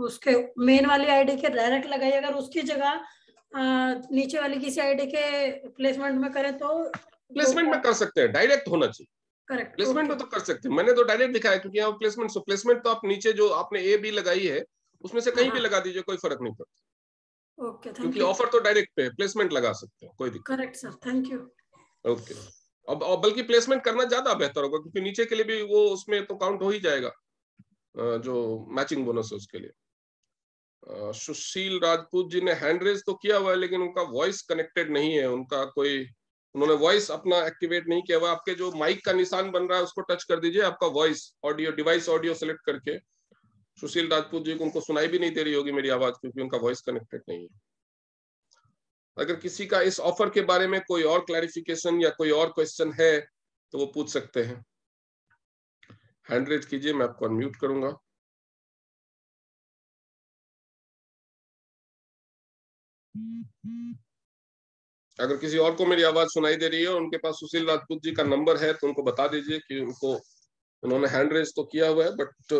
उसके मेन वाली आईडी के डायरेक्ट लगाई, अगर उसकी जगह नीचे वाली किसी आईडी के प्लेसमेंट में करें तो प्लेसमेंट में कर सकते हैं, डायरेक्ट होना चाहिए। Correct, placement okay. में तो कर सकते हैं, मैंने तो डायरेक्ट दिखाया क्योंकि यहाँ प्लेसमेंट तो आप नीचे जो आपने ए बी लगाई है उसमें से कहीं भी लगा दीजिए, कोई फर्क नहीं पड़ता। ओके, थैंक क्योंकि यू। ऑफर तो डायरेक्ट पे, प्लेसमेंट लगा सकते हैं, कोई दिक्कत। Correct sir, thank you. Okay. अब बल्कि प्लेसमेंट करना ज्यादा बेहतर होगा क्योंकि नीचे के लिए भी वो उसमें तो काउंट हो ही जाएगा, जो मैचिंग बोनस है उसके लिए। सुशील राजपूत जी ने हैंड रेज तो किया हुआ है लेकिन उनका वॉइस कनेक्टेड नहीं है, उनका कोई, उन्होंने वॉइस अपना एक्टिवेट नहीं किया हुआ। आपके जो माइक का निशान बन रहा है उसको टच कर दीजिए, आपका voice audio device audio select करके। सुशील राजपूत जी को उनको सुनाई भी नहीं दे रही होगी मेरी आवाज क्योंकि उनका वॉइस कनेक्टेड नहीं है। अगर किसी का इस ऑफर के बारे में कोई और क्लैरिफिकेशन या कोई और क्वेश्चन है तो वो पूछ सकते हैं। हैंड रेज कीजिए, मैं आपको अनम्यूट करूंगा। अगर किसी और को मेरी आवाज सुनाई दे रही है और उनके पास सुशील राजपूत जी का नंबर है तो उनको बता दीजिए कि उनको, उन्होंने हैंड रेज तो किया हुआ है बट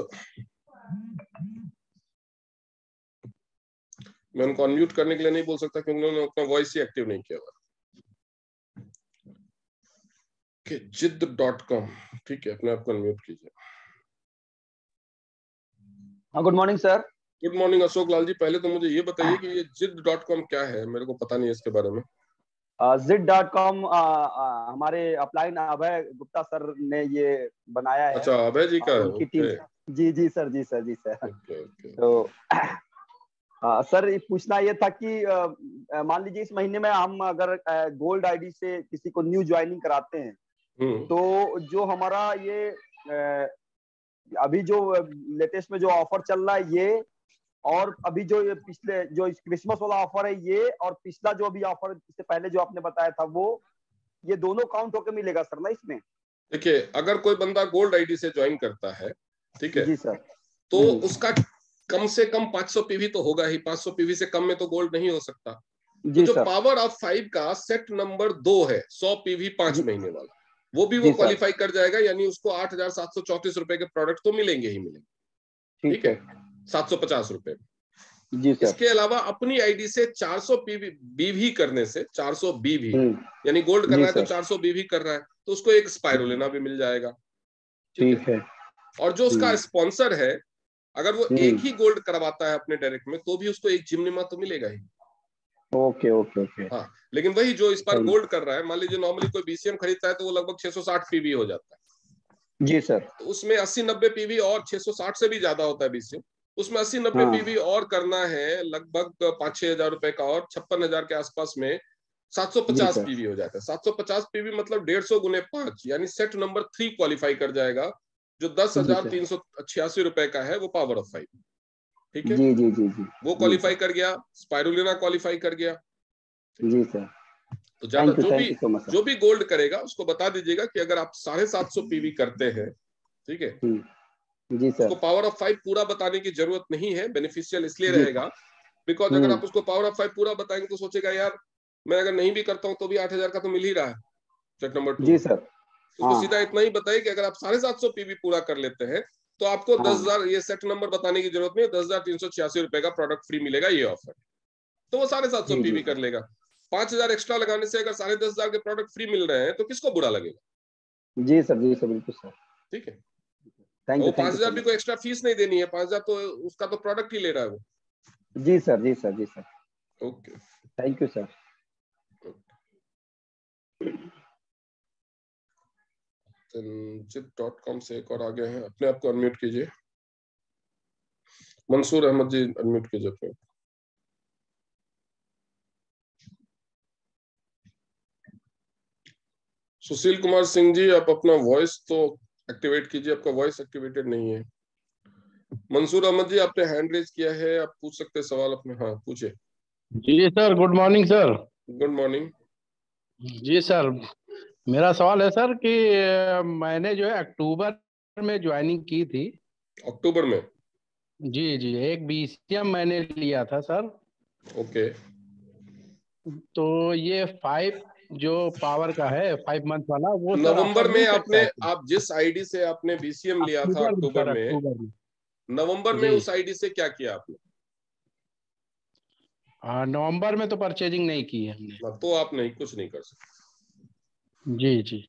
मैं उनको अनम्यूट करने के लिए नहीं बोल सकता क्योंकि उन्होंने अपना वॉइस ही एक्टिव नहीं किया हुआ। जिद.com, ठीक है, अपने आप को अनम्यूट कीजिए। हाँ, good morning sir. Good morning Ashok Lal ji. पहले तो मुझे ये बताइए कि ये जिद.com क्या है, मेरे को पता नहीं है इसके बारे में। जिद.com हमारे अपलाइन अभय गुप्ता सर ने ये बनाया है। अच्छा, अभय जी का है। उनकी टीम। जी जी सर, जी सर, जी सर। तो सर ये पूछना ये था कि मान लीजिए इस महीने में हम अगर गोल्ड आईडी से किसी को न्यू ज्वाइनिंग कराते हैं तो जो हमारा ये अभी जो लेटेस्ट में जो ऑफर चल रहा है ये, और अभी जो ये पिछले जो क्रिसमस वाला ऑफर है ये, और पिछला जो अभी ऑफर इससे पहले जो आपने बताया था वो, ये दोनों काउंट होकर मिलेगा सर ना इसमें? देखिए, अगर कोई बंदा गोल्ड आईडी से ज्वाइन करता है, ठीक है जी सर, तो उसका कम से कम 500 पीवी तो होगा ही। 500 पीवी से कम में तो गोल्ड नहीं हो सकता। तो जी जो सर, पावर ऑफ 5 का सेट नंबर 2 है, 100 पीवी 5 महीने वाला, वो भी वो जी सर, क्वालिफाई कर जाएगा, यानी उसको 8,734 रुपए के प्रोडक्ट तो मिलेंगे ही मिलेंगे। ठीक है, 750 रुपए। जी सर। इसके अलावा अपनी आईडी से 400 पीवी बीवी करने से, 400 बीवी यानी गोल्ड कर जी रहा है तो सर, 400 बीवी कर रहा है तो उसको एक स्पाइरुलिना भी मिल जाएगा। ठीक है। और जो उसका स्पॉन्सर है, अगर वो एक ही गोल्ड करवाता है अपने डायरेक्ट में तो भी उसको एक जिमनिमा तो मिलेगा ही। Okay okay okay. हाँ, लेकिन वही जो इस बार गोल्ड कर रहा है, मान लीजिए नॉर्मली कोई बीसीएम खरीदता है तो वो लगभग 660 पीवी हो जाता है। जी सर। तो उसमें 80-90 पीवी और 660 से भी ज्यादा होता है बीसीएम, उसमें 80-90 पीवी और करना है, लगभग 5-6 हजार रुपए का, और 56,000 के आसपास में 750 पीवी हो जाता है। 750 पीवी मतलब 150 गुने 5, यानी सेट नंबर 3 क्वालिफाई कर जाएगा, जो 10,386 रुपए का है, वो पावर ऑफ 5। ठीक है, जी जी जी जी, वो क्वालिफाई कर गया, स्पाइरुलिना क्वालिफाई कर गया। जी सर। तो ज्यादा थैंक यू सो मच। जो भी गोल्ड करेगा उसको बता दीजिएगा कि अगर आप 750 पीवी करते हैं, ठीक है, जी सर, उसको पावर ऑफ 5 पूरा बताने की जरूरत नहीं है, बेनिफिशियल इसलिए जी रहेगा बिकॉज अगर आप उसको पावर ऑफ 5 पूरा बताएंगे तो सोचेगा यार मैं अगर नहीं भी करता हूं तो भी 8,000 का तो मिल ही रहा है सेट नंबर 2 जी में। सर। उसको सीधा इतना ही बताइए कि अगर आप 750 पीवी पूरा कर लेते हैं तो आपको 10,000, ये सेट नंबर बताने की जरूरत नहीं है, 10,386 रुपए का प्रोडक्ट फ्री मिलेगा, ये ऑफर। तो वो 750 जी पीवी कर लेगा। 5,000 एक्स्ट्रा लगाने से अगर 10,500 के प्रोडक्ट फ्री मिल रहे हैं तो किसको बुरा लगेगा? जी सर, जी सर, बिल्कुल सर। ठीक है, थैंक वो यू 5,000 सो भी मच। कोई एक्स्ट्रा फीस नहीं देनी है, 5,000 तो उसका तो प्रोडक्ट ही ले रहा है वो। जी सर, जी सर, जी sir. Okay, thank you sir. जिद.com से एक और आगे हैं, अपने आप को अनम्यूट कीजिए। मंसूर अहमद जी अनम्यूट कीजिए अपने। सुशील कुमार सिंह जी, आप अपना वॉइस तो एक्टिवेट कीजिए, आपका वॉइस एक्टिवेटेड नहीं है। मंसूर अहमद जी, आपने हैंड रेज किया है, आप पूछ सकते हैं सवाल अपने। हाँ पूछे। जी sir, good morning sir. Good morning. जी सर, मेरा सवाल है सर कि मैंने जो है अक्टूबर में ज्वाइनिंग की थी। अक्टूबर में? जी जी, एक BCM मैंने लिया था सर। ओके। तो ये 5 जो पावर का है 5 मंथ वाला, वो सर नवंबर ऑफर में मिल सकता आपने, है सर? आप जिस आईडी से आपने बीसीएम लिया था अक्टूबर में अक्टूबर सर, में, अक्टूबर में। नवंबर में जी उस आईडी से क्या किया आपने? हाँ, नवंबर में तो परचेजिंग नहीं की है हमने। तो आप नहीं, कुछ नहीं कर सकते। जी जी।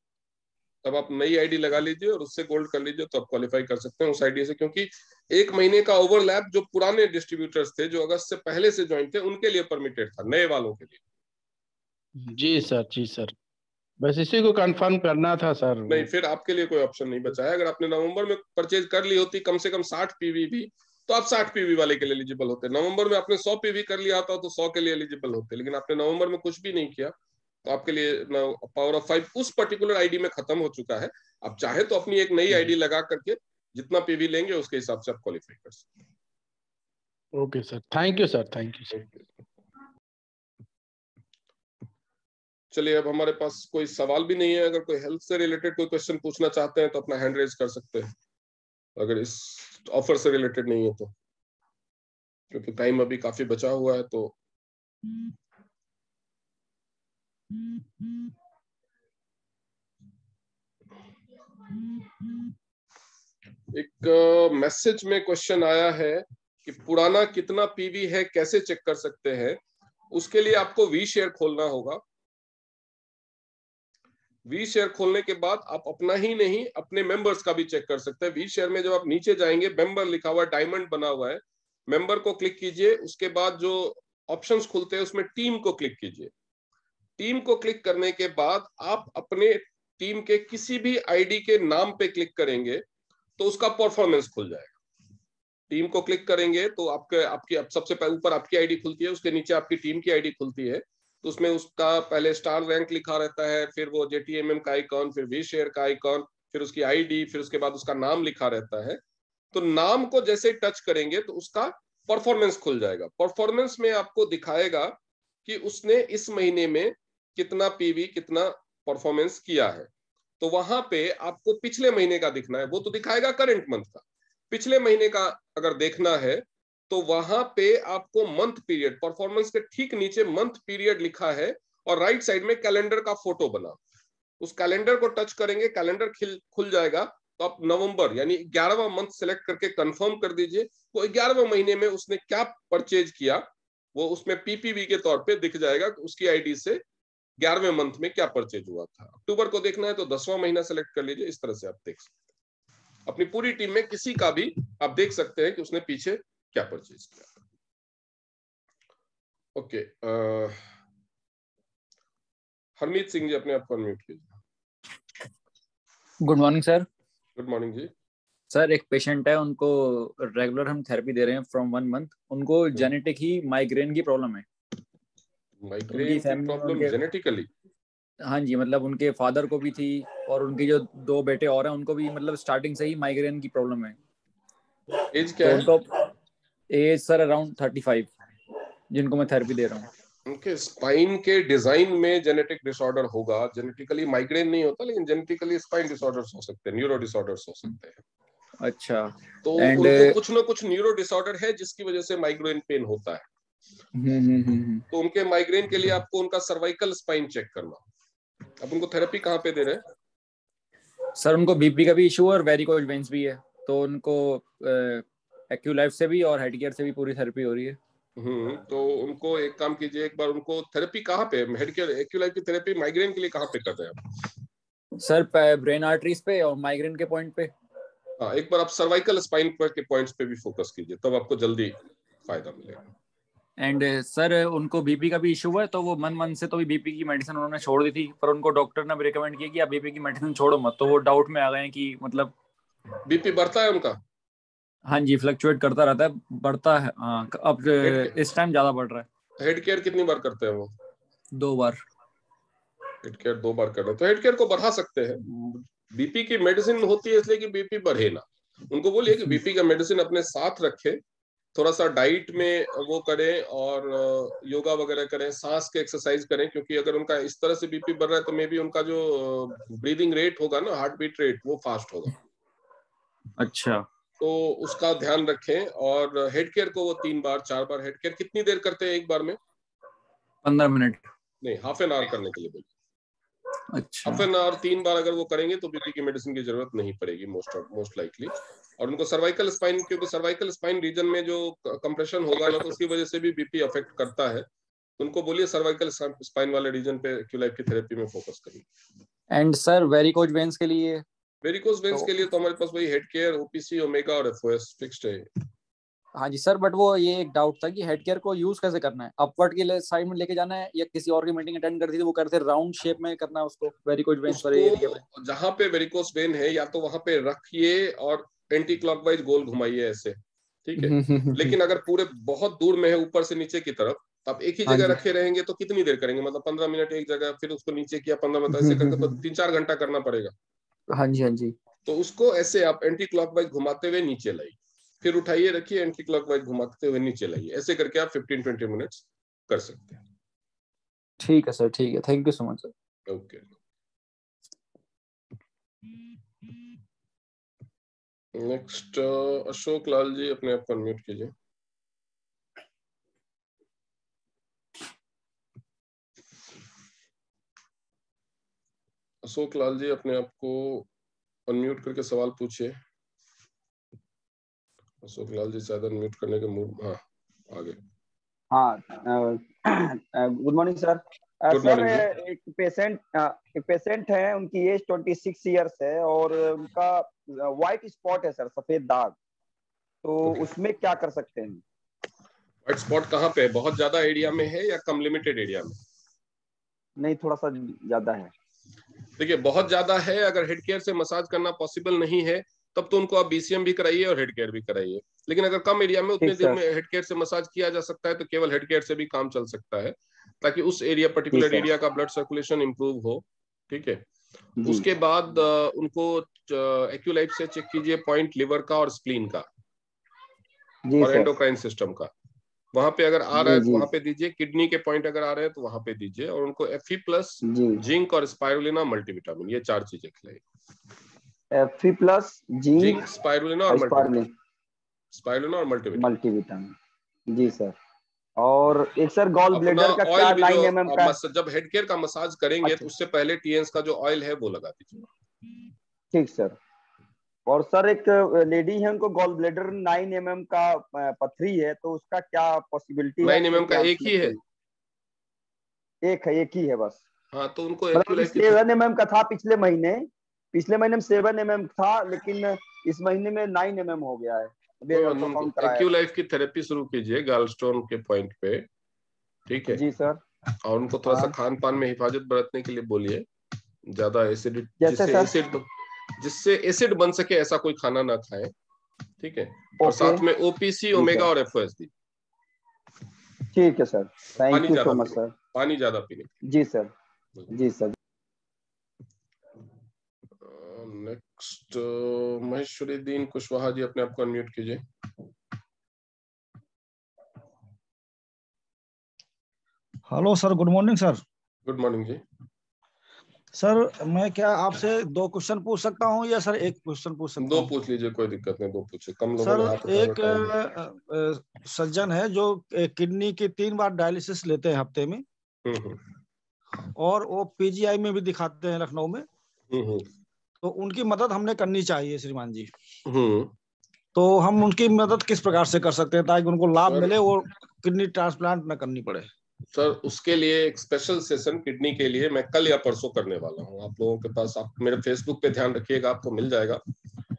तब आप नई आईडी लगा लीजिए और उससे गोल्ड कर लीजिए, तो आप क्वालिफाई कर सकते हैं उस आईडी से, क्योंकि 1 महीने का ओवरलैप जो पुराने डिस्ट्रीब्यूटर्स थे जो अगस्त से पहले से ज्वाइन थे उनके लिए परमिटेड था, नए वालों के लिए। जी सर, जी सर, बस इसी को कंफर्म करना था सर। नहीं, फिर आपके लिए कोई ऑप्शन नहीं बचा है। अगर आपने नवंबर में परचेज कर ली होती कम से कम 60 पीवी भी, तो आप 60 पीवी वाले के लिए एलिजिबल होते। नवंबर में आपने 100 पीवी कर लिया था तो 100 के लिए एलिजिबल होते, लेकिन आपने नवंबर में कुछ भी नहीं किया, तो आपके लिए पावर ऑफ 5 उस पर्टिकुलर आईडी में खत्म हो चुका है। आप चाहे तो अपनी एक नई आईडी लगा करके जितना पीवी लेंगे उसके हिसाब से आप क्वालिफाई कर सकते हैं। Okay sir, thank you sir, thank you sir. चलिए, अब हमारे पास कोई सवाल भी नहीं है। अगर कोई हेल्थ से रिलेटेड कोई क्वेश्चन पूछना चाहते हैं तो अपना हैंड रेज कर सकते हैं, अगर इस ऑफर से रिलेटेड नहीं है तो, क्योंकि टाइम अभी काफी बचा हुआ है। तो एक मैसेज में क्वेश्चन आया है कि पुराना कितना पीवी है कैसे चेक कर सकते हैं। उसके लिए आपको वी शेयर खोलना होगा। वी शेयर खोलने के बाद आप अपना ही नहीं अपने मेंबर्स का भी चेक कर सकते हैं। वी शेयर में जब आप नीचे जाएंगे, मेंबर लिखा हुआ है, डायमंड बना हुआ है, मेंबर को क्लिक कीजिए। उसके बाद जो ऑप्शंस खुलते हैं उसमें टीम को क्लिक कीजिए। टीम को क्लिक करने के बाद आप अपने टीम के किसी भी आईडी के नाम पे क्लिक करेंगे तो उसका परफॉर्मेंस खुल जाएगा। टीम को क्लिक करेंगे तो आपकी सबसे ऊपर आपकी आईडी खुलती है, उसके नीचे आपकी टीम की आईडी खुलती है। तो उसमें उसका पहले स्टार रैंक लिखा रहता है, फिर वो JTMM का आइकॉन, फिर वी शेयर का आइकॉन, फिर उसकी आईडी, फिर उसके बाद उसका नाम लिखा रहता है। तो नाम को जैसे टच करेंगे तो उसका परफॉर्मेंस खुल जाएगा। परफॉर्मेंस में आपको दिखाएगा कि उसने इस महीने में कितना पीवी, कितना परफॉर्मेंस किया है। तो वहां पे आपको पिछले महीने का दिखना है, वो तो दिखाएगा करंट मंथ का। पिछले महीने का अगर देखना है तो वहां पे आपको मंथ पीरियड, परफॉर्मेंस के ठीक नीचे मंथ पीरियड लिखा है और राइट साइड में कैलेंडर का फोटो बना। उस कैलेंडर को टच करेंगे, कैलेंडर खुल जाएगा। तो आप नवंबर यानी 11वां मंथ सेलेक्ट करके कंफर्म कर दीजिए। वो 11वें महीने में उसने क्या परचेज किया वो उसमें पीपीवी के तौर पे दिख जाएगा। उसकी आईडी से 11वें मंथ में क्या परचेज हुआ था। अक्टूबर को देखना है तो 10वां महीना सेलेक्ट कर लीजिए। इस तरह से आप देख सकते हैं। अपनी पूरी टीम में किसी का भी आप देख सकते हैं कि उसने पीछे क्या परचेज किया। ओके, हरमीत सिंह जी, अपने आप को अनम्यूट कीजिए। Good morning sir. Good morning जी। सर, एक पेशेंट है, उनको रेगुलर हम थेरेपी दे रहे हैं फ्रॉम 1 मंथ। उनको जेनेटिक ही माइग्रेन की प्रॉब्लम है। माइग्रेन की प्रॉब्लम जेनेटिकली? हाँ जी, मतलब उनके फादर को भी थी और उनकी जो 2 बेटे और हैं उनको भी मतलब स्टार्टिंग से ही माइग्रेन की प्रॉब्लम है। एज क्या है? उनको एज सर अराउंड 35, जिनको मैं थेरेपी दे रहा हूँ। उनके स्पाइन के डिजाइन में जेनेटिक डिसऑर्डर होगा। जेनेटिकली माइग्रेन नहीं होता, लेकिन जेनेटिकली स्पाइन डिसऑर्डर्स हो सकते हैं, न्यूरो डिसऑर्डर्स हो सकते हैं। अच्छा। तो उनको कुछ ना कुछ न्यूरो डिसऑर्डर है जिसकी वजह से माइग्रेन पेन होता है। तो उनके माइग्रेन के लिए आपको उनका सर्वाइकल स्पाइन चेक करना। अब उनको थेरेपी कहाँ पे दे रहे हैं? सर, उनको बीपी का भी इशू है और वेरिकोज वेन्स भी है, तो उनको एक्यूलाइफ से भी और हेडकेयर से भी पूरी थेरेपी हो रही है। तो उनको एक काम कीजिए, एक बार उनको थेरेपी कहाँ पे, हेडकेयर एक्यूलाइफ की थेरेपी माइग्रेन के लिए कहाँ पे कर रहे हैं? सर, ब्रेन आर्टरीज पे और माइग्रेन के पॉइंट पे। हाँ, एक बार आप सर्वाइकल स्पाइन पर के पॉइंट्स पे भी फोकस कीजिए, तब आपको जल्दी फायदा मिलेगा। एंड सर, उनको बीपी का भी इशू है, तो वो 1 मंथ से तो भी बीपी की मेडिसिन उन्होंने छोड़ दी थी, पर उनको डॉक्टर ने रिकमेंड किया कि आप बीपी की मेडिसिन छोड़ो मत। तो वो डाउट में आ गए हैं कि मतलब बीपी बढ़ता है उनका? हाँ जी, फ्लक्चुएट करता रहता है, बढ़ता है। हाँ, अब इस टाइम ज्यादा बढ़ रहा है। हेड केयर कितनी बार करते हैं वो? 2 बार। हेड केयर 2 बार कर रहे हैं, तो हेड केयर को बढ़ा सकते हैं। बीपी की मेडिसिन होती है इसलिए कि बीपी बढ़े ना। उनको बोलिए कि बीपी का मेडिसिन अपने साथ रखे, थोड़ा सा डाइट में वो करें और योगा वगैरह करें, सांस के एक्सरसाइज करें, क्योंकि अगर उनका इस तरह से बीपी बढ़ रहा है तो मे बी उनका जो ब्रीदिंग रेट होगा ना, हार्ट बीट रेट, वो फास्ट होगा। अच्छा, तो उसका ध्यान रखें। और हेड केयर को वो 3 बार 4 बार हेड केयर कितनी देर करते हैं एक बार में? 15 मिनट। नहीं, हाफ एन आवर करने के लिए बोलिए। अच्छा, हाफ एन आवर 3 बार अगर वो करेंगे तो बीपी की मेडिसिन की जरूरत नहीं पड़ेगी मोस्ट लाइकली। और उनको सर्वाइकल स्पाइन, क्योंकि सर्वाइकल स्पाइन रीजन में जो कंप्रेशन होगा ना, तो उसकी वजह से भी बीपी अफेक्ट करता है। उनको बोलिए सर्वाइकल स्पाइन वाले रीजन पे एक्यूलाइफ की थेरेपी में फोकस करिए। एंड सर वेरिकोज वेन्स के लिए? वेरिकोज वेन्स के लिए तो हमारे पास वही हेड केयर, ओपीसी, ओमेगा और एफओएस फिक्स्ड है। हाँ जी सर, बट वो ये एक डाउट था कि हेड केयर को यूज कैसे करना है, अपवर्ड के साइड में लेके जाना है या किसी और की मीटिंग अटेंड करती थी वो करते राउंड शेप में करना है उसको वेरिकोज वेन्स वाले एरिया में? जहां पे वेरिकोज वेन है या तो वहां पे रखिए और एंटी क्लॉकवाइज गोल घुमाइए ऐसे, ठीक है। लेकिन अगर पूरे बहुत दूर में है ऊपर से नीचे की तरफ, आप एक ही जगह रखे रहेंगे तो कितनी देर करेंगे? मतलब 15 मिनट एक जगह, फिर उसको नीचे किया 15 मिनट, ऐसे करके तो 3-4 घंटा करना पड़ेगा। हाँ जी, हाँ जी। तो उसको ऐसे आप एंटी क्लॉकवाइज घुमाते हुए नीचे लाइए, फिर उठाइए रखिए, एंटी क्लॉकवाइज घुमाते हुए नीचे लाइए, ऐसे करके आप 15-20 मिनट्स कर सकते हैं। ठीक है सर, ठीक है, thank you so much sir. Okay, next Ashok Lal ji, अपने आप को अनम्यूट कीजिए। अशोक लाल जी, अपने आप को अनम्यूट करके सवाल पूछिए। अशोक लाल जी शायद अनम्यूट करने के मूड। हाँ, आगे। हाँ, गुड मॉर्निंग सर। सर, एक पेशेंट है, उनकी एज 26 इयर्स है और उनका व्हाइट स्पॉट है सर, सफेद दाग। तो उसमें क्या कर सकते हैं? व्हाइट स्पॉट कहाँ पे है? बहुत ज्यादा एरिया में है या कम लिमिटेड एरिया में? नहीं, थोड़ा सा ज्यादा है। देखिए, बहुत ज्यादा है, अगर हेड केयर से मसाज करना पॉसिबल नहीं है तब तो उनको आप बीसीएम भी कराइए और हेड केयर भी कराइए। लेकिन अगर कम एरिया में उतने दिन में हेड केयर से मसाज किया जा सकता है तो केवल हेड केयर से भी काम चल सकता है, ताकि उस एरिया, पर्टिकुलर एरिया का ब्लड सर्कुलेशन इंप्रूव हो। ठीक है। उसके बाद उनको एक्यूलाइफ से चेक कीजिए पॉइंट लिवर का और स्प्लीन का और एंडोक्राइन सिस्टम का। वहां पे अगर आ रहा है तो वहां पे दीजिए। किडनी के पॉइंट अगर आ रहे हैं तो वहां पे दीजिए। और उनको Fe+, जिंक और स्पाइरुलिना मल्टीविटामिन, ये 4 चीजें खिलाइए। Fe+, जिंक, स्पाइरुलिना और मल्टीविटामिन। जी सर। और एक सर गॉल ब्लेडर का क्या 9 mm का? जब हेड केयर का मसाज करेंगे तो उससे पहले टीएंस का जो ऑयल है वो लगा दीजिए। ठीक सर। और सर, एक लेडी है, उनको गॉल ब्लेडर 9 mm का पथरी है, तो उसका क्या पॉसिबिलिटी है? 9 mm का एक ही है? एक ही है बस। हाँ, तो उनको 7 mm का था पिछले महीने में 7 mm था, लेकिन इस महीने में 9 mm हो गया है। एक्यूलाइफ की थेरेपी शुरू कीजिए गॉलस्टोन के पॉइंट पे। ठीक है जी सर। और उनको थोड़ा सा खान पान में हिफाजत बरतने के लिए बोलिए। ज्यादा एसिड, जिससे एसिड बन सके ऐसा कोई खाना ना खाएं। ठीक है। और साथ में ओपीसी, ओमेगा और एफओएस दी। ठीक है sir, thank you so much sir. पानी ज्यादा पीने। जी सर, जी सर। नेक्स्ट महेश्वरीदीन कुशवाहा जी, अपने आप को अनम्यूट कीजिए। Hello sir, good morning sir. Good morning जी। सर, मैं क्या आपसे 2 क्वेश्चन पूछ सकता हूँ या सर 1 क्वेश्चन पूछ सकता हूँ? 2 पूछ लीजिए, कोई दिक्कत नहीं, 2 पूछिए। कम लोगों सर, ने हाथ उठाया। एक सज्जन है जो किडनी की 3 बार डायलिसिस लेते हैं हफ्ते में, और वो पीजीआई में भी दिखाते हैं लखनऊ में। तो उनकी मदद हमने करनी चाहिए श्रीमान जी। तो हम उनकी मदद किस प्रकार से कर सकते हैं ताकि उनको लाभ मिले और किडनी ट्रांसप्लांट न करनी पड़े? सर, उसके लिए एक स्पेशल सेशन किडनी के लिए मैं कल या परसों करने वाला हूँ। आप लोगों के पास, आप मेरे फेसबुक पे ध्यान रखिएगा, आपको मिल जाएगा।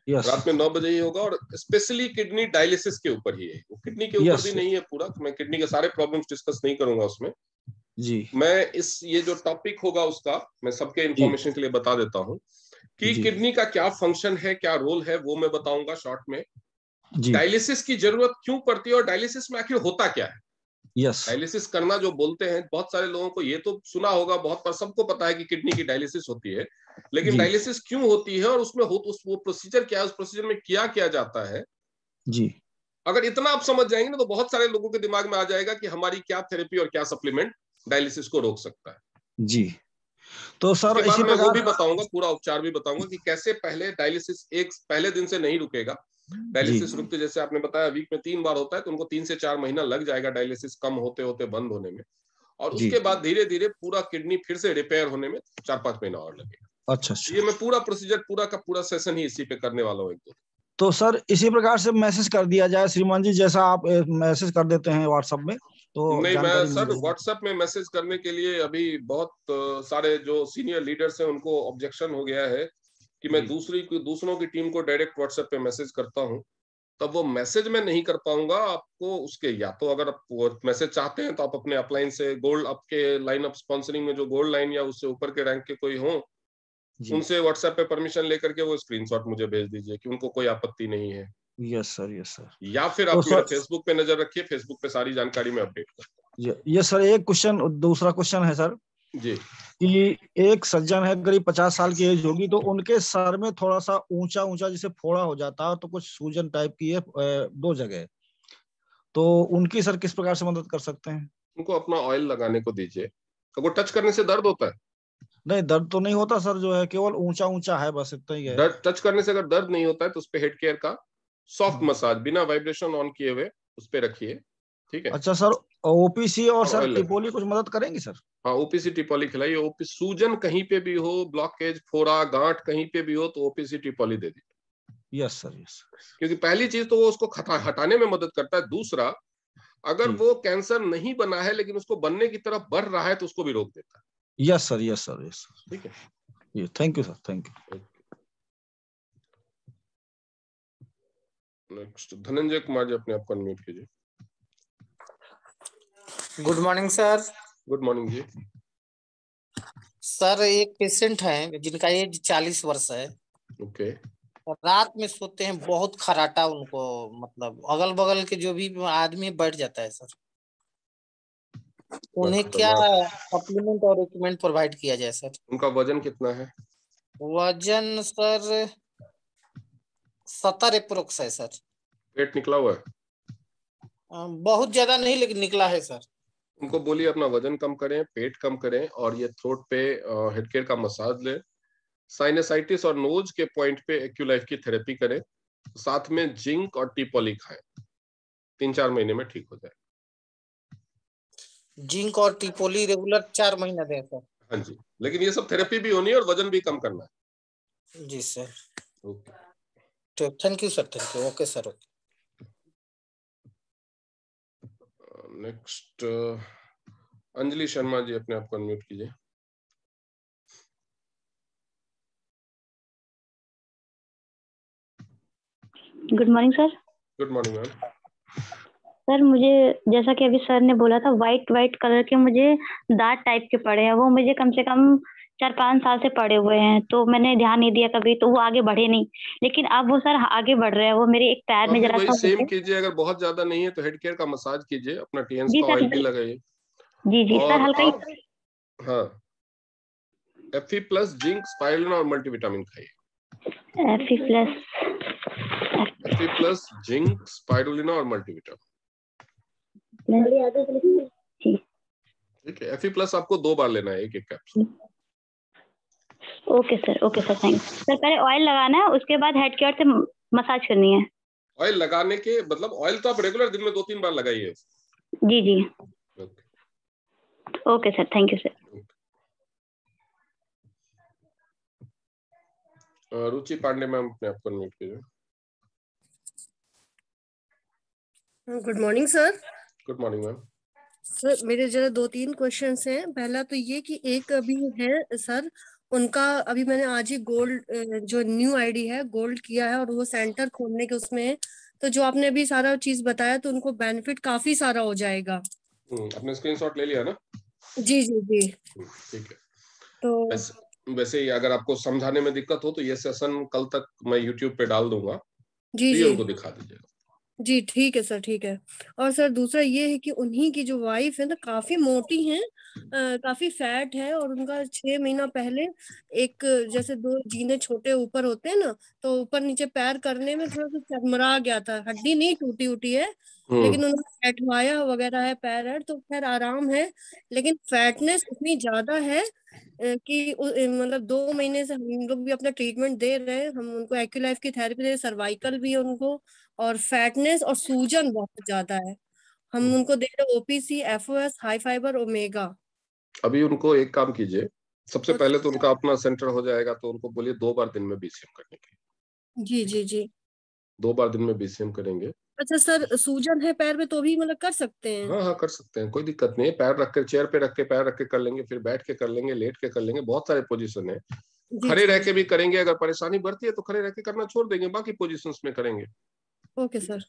रात में 9 बजे ही होगा और स्पेशली किडनी डायलिसिस के ऊपर ही है। वो किडनी के ऊपर भी नहीं है पूरा, तो मैं किडनी के सारे प्रॉब्लम्स डिस्कस नहीं करूंगा उसमें जी। मैं ये जो टॉपिक होगा उसका मैं सबके इंफॉर्मेशन के लिए बता देता हूँ कि किडनी का क्या फंक्शन है, क्या रोल है, वो मैं बताऊंगा शॉर्ट में। डायलिसिस की जरूरत क्यों पड़ती है और डायलिसिस में आखिर होता क्या है। यस। डायलिसिस करना जो बोलते हैं, बहुत सारे लोगों को ये तो सुना होगा, बहुत पर सबको पता है कि किडनी की डायलिसिस होती है, लेकिन डायलिसिस क्यों होती है और उसमें वो प्रोसीजर क्या है, उस प्रोसीजर में क्या किया जाता है जी, अगर इतना आप समझ जाएंगे ना, तो बहुत सारे लोगों के दिमाग में आ जाएगा कि हमारी क्या थेरेपी और क्या सप्लीमेंट डायलिसिस को रोक सकता है। जी। तो सर उसके बाद इसी मैं वो भी प्रकार बताऊंगा, पूरा उपचार भी बताऊंगा कि कैसे पहले डायलिसिस एक पहले दिन से नहीं रुकेगा। डायलिसिस रुकते, जैसे आपने बताया वीक में 3 बार होता है, तो उनको 3 से 4 महीना लग जाएगा डायलिसिस कम होते होते बंद होने में, और उसके बाद धीरे धीरे पूरा किडनी फिर से रिपेयर होने में 4-5 महीना और लगेगा। अच्छा। ये मैं पूरा प्रोसीजर पूरा का पूरा सेशन ही इसी पे करने वाला हूँ। तो सर इसी प्रकार से मैसेज कर दिया जाए श्रीमान जी, जैसा आप मैसेज कर देते हैं व्हाट्सएप में, तो नहीं, मैं जानकारी सर मिल व्हाट्सएप में मैसेज करने के लिए अभी बहुत सारे जो सीनियर लीडर्स हैं उनको ऑब्जेक्शन हो गया है कि मैं दूसरों की टीम को डायरेक्ट व्हाट्सएप पे मैसेज करता हूं, तब वो मैसेज में नहीं कर पाऊंगा आपको उसके, या तो अगर आप मैसेज चाहते हैं तो आप अपने अपलाइन से गोल्ड, आपके लाइन ऑफ स्पॉन्सरिंग में जो गोल्ड लाइन या उससे ऊपर के रैंक के कोई हों, उनसे व्हाट्सएप पे परमिशन लेकर के वो स्क्रीनशॉट मुझे भेज दीजिए कि उनको कोई आपत्ति नहीं है। Yes sir, yes sir. या फिर आप मेरा फेसबुक पे नजर रखिए, फेसबुक पे सारी जानकारी मैं अपडेट करता हूँ। ये सर एक क्वेश्चन, दूसरा क्वेश्चन है सर जी, कि एक सज्जन है, करीब 50 साल की एज होगी, तो उनके सर में थोड़ा सा ऊंचा ऊंचा जैसे फोड़ा हो जाता है, तो कुछ सूजन टाइप की है 2 जगह, तो उनकी सर किस प्रकार से मदद कर सकते हैं? उनको अपना ऑयल लगाने को दीजिए। तो वो टच करने से दर्द होता है? नहीं, दर्द तो नहीं होता सर, जो है केवल ऊंचा ऊंचा है, बस इतना ही है। दर्द, टच करने से अगर दर्द नहीं होता है तो उस पे हेड केयर का सॉफ्ट मसाज बिना वाइब्रेशन ऑन किए हुए उस पे रखिए, ठीक है। अच्छा सर, ओपीसी और सर ऑयल, टिपोली कुछ मदद करेंगे सर? हाँ, ओपीसी टिपोली खिलाइए। ओपी सूजन कहीं पे भी हो, ब्लॉकेज, फोड़ा, गांठ कहीं पे भी हो, तो ओपीसी टिपोली दे दीजिए। Yes sir, yes. क्योंकि पहली चीज तो वो उसको हटाने में मदद करता है, दूसरा अगर वो कैंसर नहीं बना है लेकिन उसको बनने की तरफ बढ़ रहा है तो उसको भी रोक देता है। Yes sir, yes sir, yes. ठीक है, ये thank you sir, thank you. Next Dhananjay Kumar ji, अपने आप को अनम्यूट कीजिए। Good morning sir. Good morning जी। सर एक पेशेंट है जिनका एज 40 वर्ष है। ओके। रात में सोते हैं, बहुत खराटा उनको, मतलब अगल बगल के जो भी आदमी बैठ जाता है सर। उन्हें क्या सप्लीमेंट और इक्विपमेंट प्रोवाइड किया जाए सर? उनका वजन कितना है? वजन सर 70 अप्रोक्स है सर। पेट निकला हुआ है? बहुत ज्यादा नहीं, लेकिन निकला है सर। उनको बोलिए अपना वजन कम करें, पेट कम करें, और ये थ्रोट पे हेड केयर का मसाज लें। साइनसाइटिस और नोज के पॉइंट पे एक्यूलाइफ की थेरेपी करें, साथ में जिंक और टीपॉली खाएं। 3-4 महीने में ठीक हो जाए। जिंक और टीपोली रेगुलर 4 महीना दें सर? हाँ जी, लेकिन ये सब थेरेपी भी होनी है और वजन भी कम करना है। जी sir. Okay, thank you sir, thank you. Okay sir, okay. Next Anjali Sharma ji, अपने आप को अनम्यूट कीजिए। Good morning sir. Good morning ma'am. Sir मुझे, जैसा कि अभी सर ने बोला था, वाइट कलर के मुझे दांत टाइप के पड़े हैं, वो मुझे कम से कम 4-5 साल से पड़े हुए हैं, तो मैंने ध्यान नहीं दिया कभी, तो वो आगे बढ़े नहीं, लेकिन अब वो सर आगे बढ़ रहे हैं। वो मेरे एक पैर में जरा सा सेम कीजिए, अगर बहुत ज्यादा नहीं है तो हेड केयर का मसाज कीजिए, अपना टीएनस जी का सर, ऑयल भी लगाइए। जी और सर, हल्का आप, हाँ, Fe प्लस, जिंक, स्पाइरुलिना और मल्टीविटामिन खाइए। Fe प्लस, जिंक, स्पाइरुलिना और मल्टीविटामिन, ठीक है। Fe प्लस आपको 2 बार लेना है, एक capsule. Okay sir, okay sir, thanks sir. पहले ऑयल लगाना है, उसके बाद हेड केयर से मसाज करनी है। ऑयल लगाने के मतलब ऑयल तो आप रेगुलर दिन में 2-3 बार लगाइए। जी जी, okay sir, thank you sir. Ruchi Pandey ma'am, अपने आप को अनम्यूट कीजिए। Good morning sir. Good morning ma'am. Sir मेरे जरा 2-3 क्वेश्चंस हैं। पहला तो ये कि एक अभी है सर, उनका अभी मैंने आज ही गोल्ड जो न्यू आईडी है गोल्ड किया है, और वो सेंटर खोलने के उसमें है, तो जो आपने अभी सारा चीज बताया तो उनको बेनिफिट काफी सारा हो जाएगा। आपने स्क्रीनशॉट ले लिया ना? जी जी जी, ठीक है। तो वैसे ही अगर आपको समझाने में दिक्कत हो तो ये सेशन कल तक मैं YouTube पे डाल दूंगा, जी तो ये जी उनको दिखा दीजिएगा। जी ठीक है सर, ठीक है। और सर दूसरा ये है कि उन्हीं की जो वाइफ है ना काफी मोटी हैं, काफी फैट है, और उनका 6 महीना पहले एक, जैसे दो जीने छोटे ऊपर होते हैं ना, तो ऊपर नीचे पैर करने में थोड़ा सा चरमरा गया था। हड्डी नहीं टूटी उटी है, लेकिन उन्होंने बैठवाया वगैरह है पैर है, तो खैर आराम है। लेकिन फैटनेस इतनी ज्यादा है कि मतलब 2 महीने से हम लोग भी अपना ट्रीटमेंट दे रहे हैं। हम उनको एक्यूलाइफ की थेरेपी दे रहे हैं, सर्वाइकल भी है उनको, और फैटनेस और सूजन बहुत ज्यादा है। हम उनको दे रहे हैं OPC, FOS, high fibre, omega. अभी उनको एक काम कीजिए, सबसे पहले तो उनका अपना सेंटर हो जाएगा, तो उनको बोलिए 2 बार दिन में बीसीएम करने की। जी जी जी। 2 बार दिन में बीसीएम करेंगे। अच्छा सर, सूजन है पैर में तो भी मतलब कर सकते हैं? हाँ हाँ कर सकते हैं, कोई दिक्कत नहीं है। पैर रख कर, चेयर पे रख के पैर रख के कर लेंगे, फिर बैठ के कर लेंगे, लेट के कर लेंगे, बहुत सारे पोजीशन है। खड़े रह के भी करेंगे, अगर परेशानी बढ़ती है तो खड़े रह के करना छोड़ देंगे, बाकी पोजीशंस में करेंगे। Okay sir.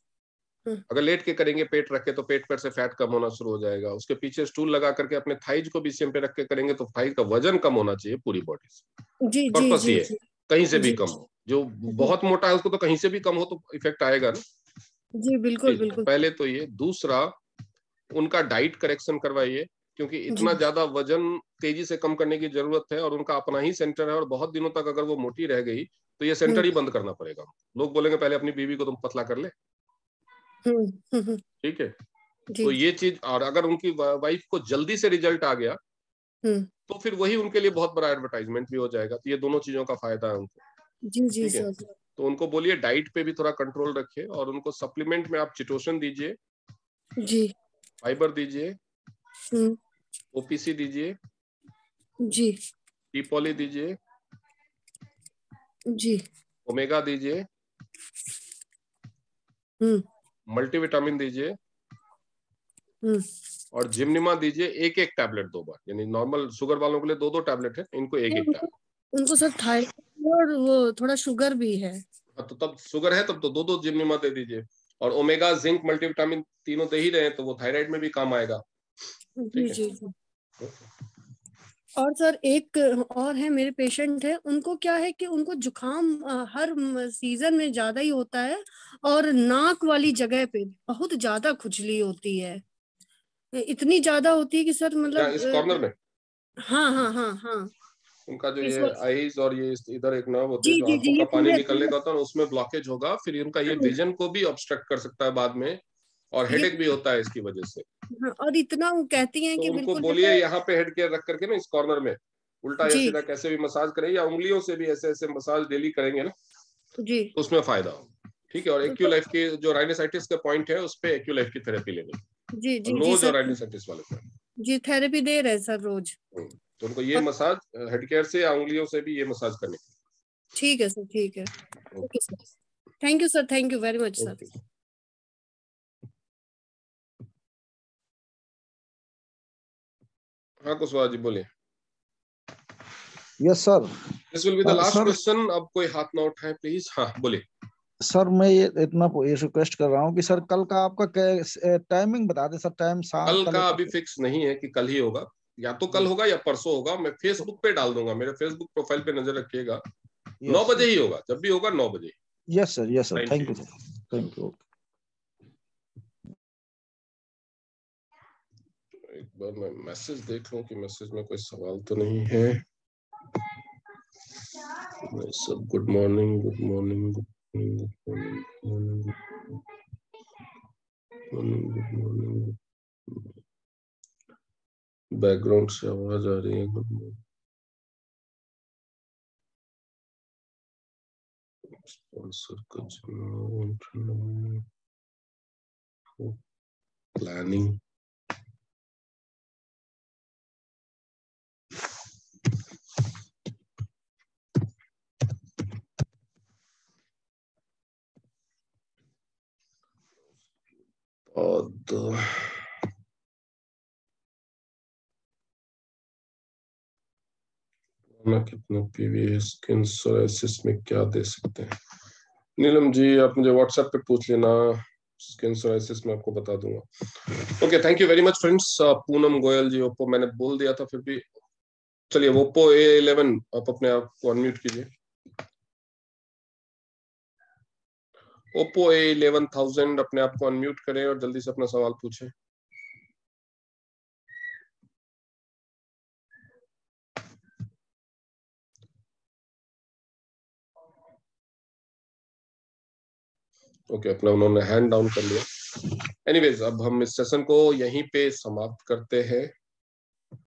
अगर लेट के करेंगे पेट रख के, तो पेट पर से फैट कम होना शुरू हो जाएगा। उसके पीछे स्टूल लगा करके अपने थाइज को बीसीएम पे रख के करेंगे, तो थाइज का वजन कम होना चाहिए पूरी बॉडी से। जी जी पर्पस जी ये जी कहीं से भी कम हो। जो बहुत मोटा है उसको तो कहीं से भी कम हो तो इफेक्ट आएगा ना। जी बिल्कुल बिल्कुल। पहले तो ये। दूसरा, उनका डाइट करेक्शन करवाइए, क्योंकि इतना ज्यादा वजन तेजी से कम करने की जरूरत है, और उनका अपना ही सेंटर है, और बहुत दिनों तक अगर वो मोटी रह गई तो ये सेंटर ही बंद करना पड़ेगा। लोग बोलेंगे पहले अपनी बीवी को तुम पतला कर ले, ठीक है। तो ये चीज, और अगर उनकी वाइफ को जल्दी से रिजल्ट आ गया तो फिर वही उनके लिए बहुत बड़ा एडवर्टाइजमेंट भी हो जाएगा। तो ये दोनों चीजों का फायदा है उनको। जी जी ठीक है, सर। तो उनको बोलिए डाइट पे भी थोड़ा कंट्रोल रखे, और उनको सप्लीमेंट में आप चिटोसन दीजिए, जी, फाइबर दीजिए, ओपीसी दीजिए, जी टीपॉली दीजिए, जी, ओमेगा दीजिए, मल्टीविटामिन दीजिए, और जिम्निमा दीजिए। एक एक टैबलेट 2 बार, यानी नॉर्मल शुगर वालों के लिए 2-2 टैबलेट है, इनको एक एक टैबलेट। उनको सर थायराइड और वो थोड़ा शुगर भी है। तो तब शुगर है तब तो 2-2 जिम्निमा दे दीजिए, और ओमेगा, जिंक, मल्टीविटामिन तीनों दे ही रहे हैं, तो वो थायराइड में भी काम आएगा। जी जी जी। और सर एक और है, मेरे पेशेंट है, उनको क्या है कि उनको जुकाम हर सीजन में ज्यादा ही होता है, और नाक वाली जगह पे बहुत ज्यादा खुजली होती है, इतनी ज्यादा होती है कि सर मतलब इस कॉर्नर में। हाँ हाँ हाँ हाँ। उनका जो ये आईज और ये इधर एक नर्व होते हैं जी जो जी आंखों जी, का ये पानी पूरे निकलने का होता है, उसमें ब्लॉकेज होगा, फिर उनका ये विजन को भी ऑब्स्ट्रक्ट कर सकता है बाद में, और हेडेक भी होता है इसकी वजह से। हाँ, और इतना वो कहती हैं तो कि उनको बिल्कुल बोलिए यहाँ पे हेड केयर रख करके ना, इस कॉर्नर में उल्टा या जी सीधा कैसे भी मसाज करें, या उंगलियों से भी ऐसे ऐसे मसाज डेली करेंगे ना, जी, तो उसमें फायदा हो। ठीक है, और एक्यूलाइफ की जो राइनोसाइटिस का पॉइंट है उस पे एक्यूलाइफ की थेरेपी लेंगे, जी जी जी नोज और सर। राइनोसाइटिस वाले पे। जी थेरेपी दे रहे हैं सर रोज। तो उनको ये मसाज हेड केयर से या उंगलियों से भी ये मसाज करने की। ठीक है सर, ठीक है। Okay sir, thank you sir, thank you very much sir. हाँ कुशवाहा जी बोलिए। Yes sir, this will be the last question. अब कोई हाथ ना उठाए प्लीज। हाँ बोलिए सर। मैं ये इतना ये रिक्वेस्ट कर रहा हूँ कि सर कल का आपका टाइमिंग बता दें सर। टाइम कल का अभी फिक्स नहीं है कि कल ही होगा, या तो कल होगा या परसों होगा। मैं फेसबुक पे डाल दूंगा, मेरे फेसबुक प्रोफाइल पे नजर रखिएगा। 9 बजे ही होगा, जब भी होगा 9 बजे। Yes sir, yes sir, thank you sir, thank you. एक बार मैं मैसेज देख लूं कि मैसेज में कोई सवाल तो नहीं है। सब good morning, good morning, good morning, good morning. Background से आवाज आ रही है। Good morning. स्पॉन्सर कुछ प्लानिंग। और कितना पीवी स्किन सोराइसिस में क्या दे सकते हैं? नीलम जी आप मुझे व्हाट्सएप पे पूछ लेना, स्किन सोराइसिस में आपको बता दूंगा। Okay, thank you very much friends. Poonam Goyal ji, ओप्पो मैंने बोल दिया था फिर भी। चलिए ओप्पो A11 आप अपने आप को अनम्यूट कीजिए। ओप्पो A11000 अपने आप को अनम्यूट करें और जल्दी से अपना सवाल पूछें। ओके, अपना उन्होंने हैंड डाउन कर लिया। एनीवेज, अब हम इस सेशन को यहीं पे समाप्त करते हैं।